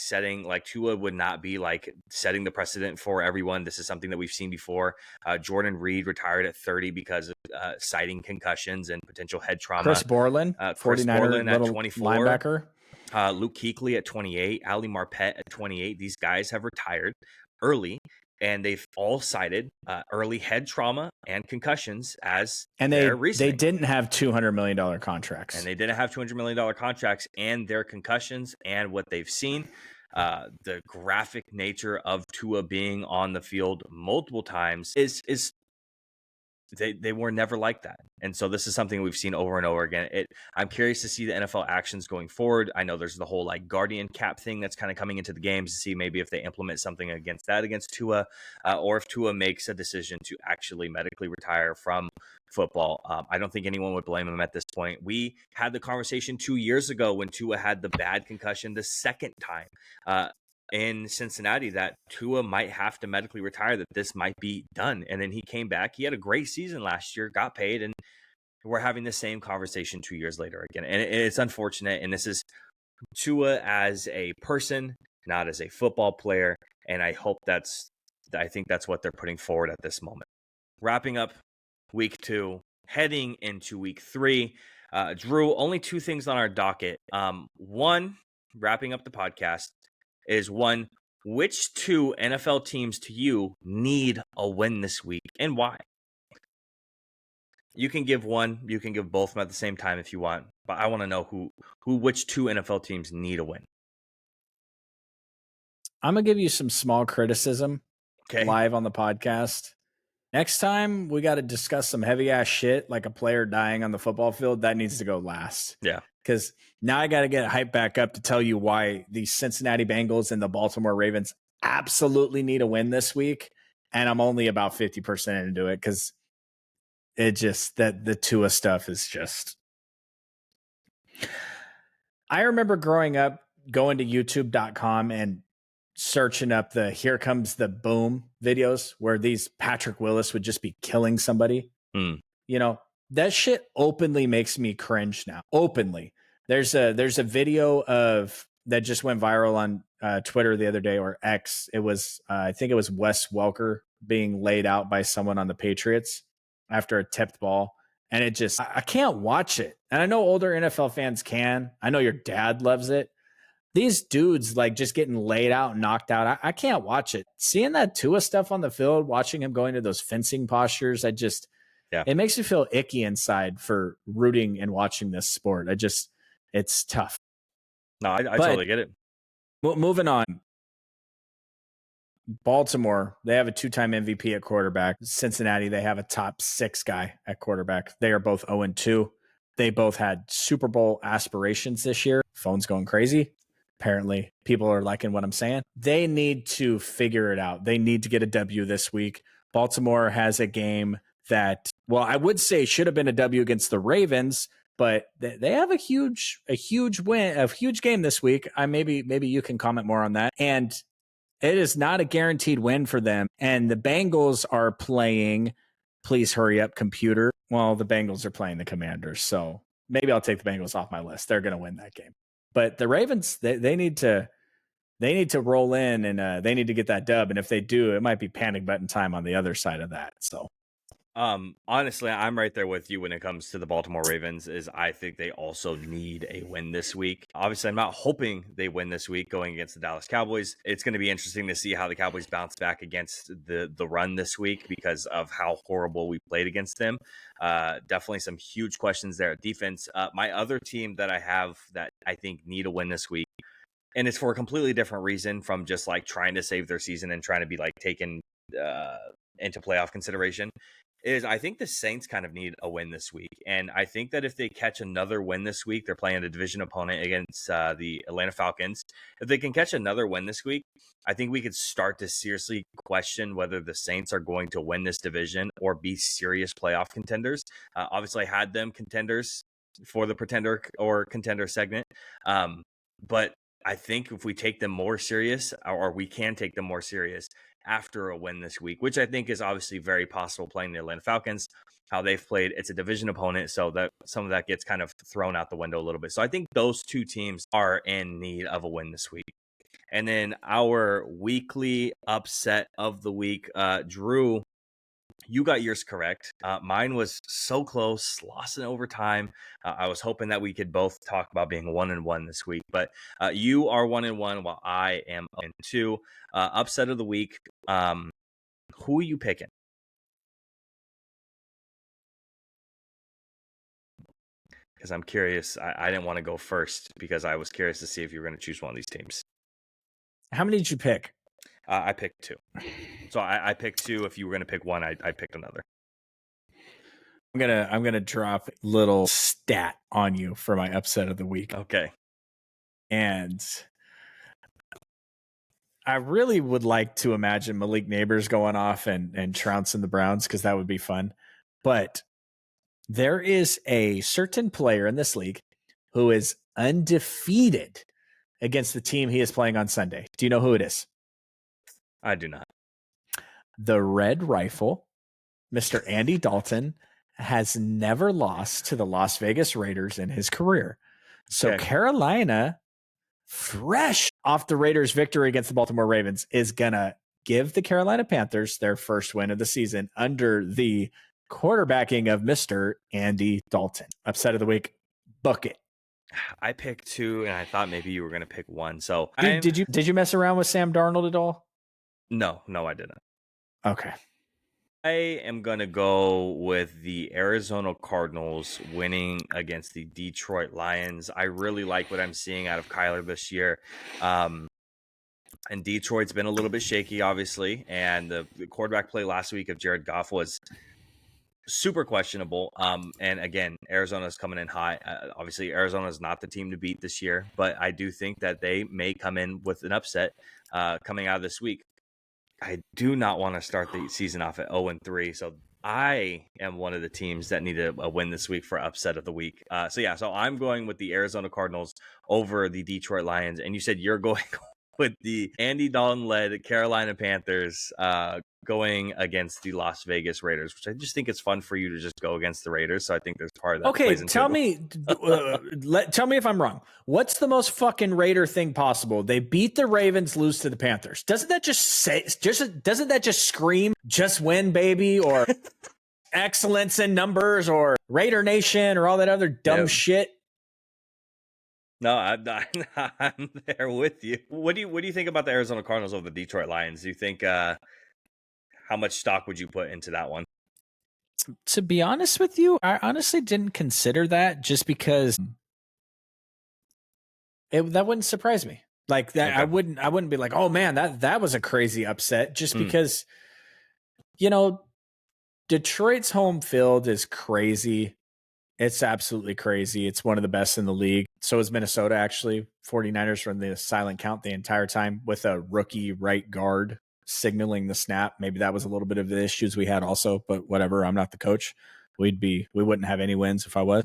Tua would not be like setting the precedent for everyone. This is something that we've seen before. Jordan Reed retired at 30 because of citing concussions and potential head trauma. Chris Borland, 49er at 24. linebacker. Luke Kuechly at 28, Ali Marpet at 28. These guys have retired early, and they've all cited early head trauma and concussions as their reasoning. They didn't have $200 million contracts. And they didn't have $200 million contracts, and their concussions and what they've seen, the graphic nature of Tua being on the field multiple times is they were never like that. And so this is something we've seen over and over again. I'm curious to see the NFL actions going forward. I know there's the whole like guardian cap thing that's kind of coming into the games, to see maybe if they implement something against Tua, or if Tua makes a decision to actually medically retire from football. I don't think anyone would blame him at this point. We had the conversation 2 years ago when Tua had the bad concussion the second time in Cincinnati, that Tua might have to medically retire, that this might be done. And then he came back. He had a great season last year, got paid, and we're having the same conversation 2 years later again. And it's unfortunate. And this is Tua as a person, not as a football player. And I think that's what they're putting forward at this moment. Wrapping up week 2, heading into week 3. Drew, only 2 things on our docket. One, wrapping up the podcast, is one, which 2 NFL teams to you need a win this week and why? You can give one, you can give both of them at the same time if you want, but I want to know which 2 NFL teams need a win. I'm going to give you some small criticism live on the podcast. Next time we got to discuss some heavy ass shit like a player dying on the football field. That needs to go last. Yeah. Because now I got to get hyped back up to tell you why the Cincinnati Bengals and the Baltimore Ravens absolutely need a win this week. And I'm only about 50% into it because it just, that the Tua stuff is just. I remember growing up going to youtube.com and searching up the Here Comes the Boom videos where these Patrick Willis would just be killing somebody. You know, that shit openly makes me cringe now. Openly. There's a video of that just went viral on Twitter the other day, or X. It was, I think it was Wes Welker being laid out by someone on the Patriots after a tipped ball. And it just, I can't watch it. And I know older NFL fans can. I know your dad loves it. These dudes like just getting laid out and knocked out. I can't watch it. Seeing that Tua stuff on the field, watching him going to those fencing postures, it makes me feel icky inside for rooting and watching this sport. It's tough. No, I totally get it. Moving on. Baltimore, they have a 2-time MVP at quarterback. Cincinnati, they have a top 6 guy at quarterback. They are both 0-2. They both had Super Bowl aspirations this year. Phone's going crazy. Apparently, people are liking what I'm saying. They need to figure it out. They need to get a W this week. Baltimore has a game that, well, I would say should have been a W against the Ravens, but they have a huge win, a huge game this week. Maybe you can comment more on that. And it is not a guaranteed win for them. And the Bengals are playing, please hurry up, computer. Well, the Bengals are playing the Commanders. So maybe I'll take the Bengals off my list. They're going to win that game. But the Ravens, they need to roll in, and they need to get that dub. And if they do, it might be panic button time on the other side of that. So honestly, I'm right there with you when it comes to the Baltimore Ravens. Is I think they also need a win this week. Obviously, I'm not hoping they win this week going against the Dallas Cowboys. It's going to be interesting to see how the Cowboys bounce back against the run this week because of how horrible we played against them. Definitely some huge questions there at defense. My other team that I have that I think need a win this week, and it's for a completely different reason from just like trying to save their season and trying to be like taken into playoff consideration, is I think the Saints kind of need a win this week. And I think that if they catch another win this week, they're playing a division opponent against the Atlanta Falcons. If they can catch another win this week, I think we could start to seriously question whether the Saints are going to win this division or be serious playoff contenders. Obviously, I had them contenders for the pretender or contender segment. But I think if we take them more serious, or we can take them more serious after a win this week, which I think is obviously very possible playing the Atlanta Falcons, how they've played. It's a division opponent, so that some of that gets kind of thrown out the window a little bit. So I think those two teams are in need of a win this week. And then our weekly upset of the week, Drew, you got yours correct. Mine was so close, lost in overtime. I was hoping that we could both talk about being 1-1 this week, but you are 1-1 while I am 0-2. Upset of the week. Who are you picking? Because I'm curious. I didn't want to go first because I was curious to see if you were going to choose one of these teams. how many did you pick? I picked 2. So I picked 2. If you were going to pick one, I picked another. I'm gonna drop a little stat on you for my upset of the week. Okay. And I really would like to imagine Malik Neighbors going off and trouncing the Browns, because that would be fun. But there is a certain player in this league who is undefeated against the team he is playing on Sunday. Do you know who it is? I do not. The Red Rifle, Mr. Andy Dalton, has never lost to the Las Vegas Raiders in his career. So Okay. Carolina, fresh off the Raiders' victory against the Baltimore Ravens, is going to give the Carolina Panthers their first win of the season under the quarterbacking of Mr. Andy Dalton. Upset of the week, book it. I picked 2, and I thought maybe you were going to pick 1. So Did you mess around with Sam Darnold at all? No, I didn't. Okay. I am going to go with the Arizona Cardinals winning against the Detroit Lions. I really like what I'm seeing out of Kyler this year. And Detroit's been a little bit shaky, obviously. And the quarterback play last week of Jared Goff was super questionable. And again, Arizona's coming in high. Obviously, Arizona is not the team to beat this year, but I do think that they may come in with an upset coming out of this week. I do not want to start the season off at 0-3, so I am one of the teams that need a win this week for upset of the week. So I'm going with the Arizona Cardinals over the Detroit Lions, and you said you're going with the Andy Dalton-led Carolina Panthers going against the Las Vegas Raiders, which I just think it's fun for you to just go against the Raiders. So I think there's part of that. Okay, tell me, tell me if I'm wrong. What's the most fucking Raider thing possible? They beat the Ravens, lose to the Panthers. Doesn't that just scream just win, baby, or excellence in numbers, or Raider Nation, or all that other dumb shit? No, I'm there with you. What do you think about the Arizona Cardinals over the Detroit Lions? Do you think how much stock would you put into that one? To be honest with you, I honestly didn't consider that, just because that wouldn't surprise me. Like that, okay. I wouldn't be like, oh man, that was a crazy upset, just because, Detroit's home field is crazy. It's absolutely crazy. It's one of the best in the league. So is Minnesota, actually. 49ers run the silent count the entire time with a rookie right guard signaling the snap. Maybe that was a little bit of the issues we had also, but whatever. I'm not the coach. We wouldn't have any wins if I was.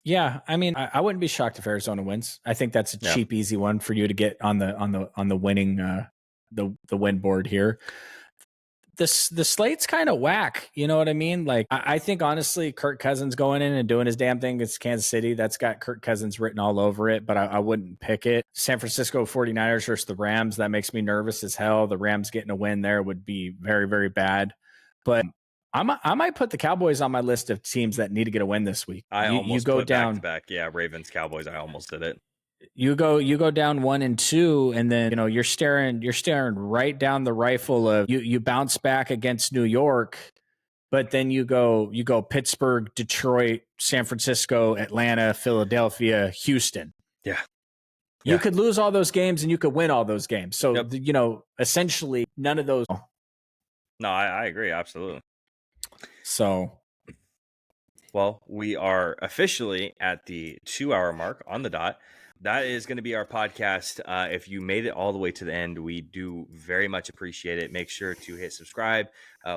Yeah, I mean, I wouldn't be shocked if Arizona wins. I think that's a cheap, easy one for you to get on the winning the win board here. The slate's kind of whack. You know what I mean? Like, I think honestly, Kirk Cousins going in and doing his damn thing against Kansas City, that's got Kirk Cousins written all over it, but I wouldn't pick it. San Francisco 49ers versus the Rams, that makes me nervous as hell. The Rams getting a win there would be very, very bad. But I might put the Cowboys on my list of teams that need to get a win this week. You go down back. Yeah, Ravens, Cowboys. I almost did it. You go down 1-2, and then you're staring right down the rifle of you bounce back against New York, but then you go Pittsburgh, Detroit, San Francisco, Atlanta, Philadelphia, Houston. Yeah. You could lose all those games and you could win all those games. So essentially none of those. No, I agree, absolutely. So, well, we are officially at the 2-hour mark on the dot. That is going to be our podcast. If you made it all the way to the end, we do very much appreciate it. Make sure to hit subscribe.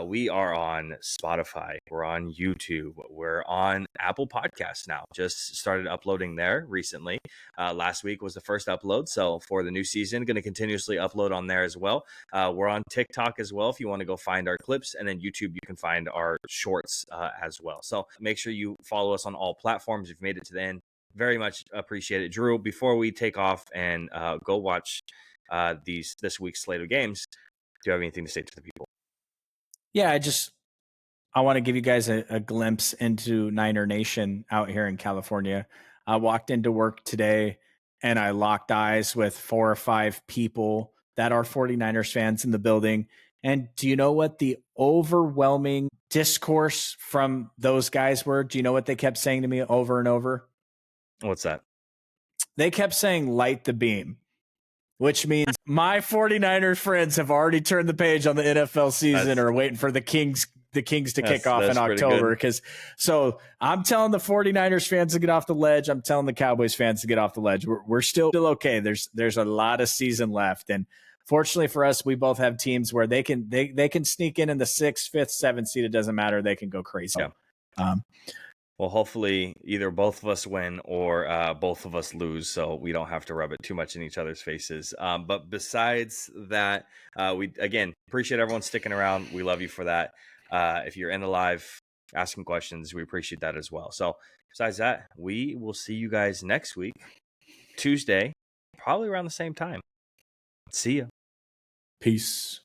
We are on Spotify. We're on YouTube. We're on Apple Podcasts now. Just started uploading there recently. Last week was the first upload. So for the new season, going to continuously upload on there as well. We're on TikTok as well if you want to go find our clips. And then YouTube, you can find our shorts as well. So make sure you follow us on all platforms. If you've made it to the end, very much appreciate it. Drew, before we take off and go watch this week's slate of games, do you have anything to say to the people? Yeah, I want to give you guys a glimpse into Niner Nation out here in California. I walked into work today and I locked eyes with 4 or 5 people that are 49ers fans in the building. And do you know what the overwhelming discourse from those guys were? Do you know what they kept saying to me over and over? What's that? They kept saying light the beam, which means my 49ers friends have already turned the page on the NFL season or waiting for the Kings to kick off in October. So I'm telling the 49ers fans to get off the ledge. I'm telling the Cowboys fans to get off the ledge. We're still okay. There's a lot of season left. And fortunately for us, we both have teams where they can sneak in the 6th, 5th, 7th seed. It doesn't matter. They can go crazy. Yeah. Well, hopefully either both of us win or both of us lose, so we don't have to rub it too much in each other's faces. But besides that, we, again, appreciate everyone sticking around. We love you for that. If you're in the live asking questions, we appreciate that as well. So besides that, we will see you guys next week, Tuesday, probably around the same time. See ya. Peace.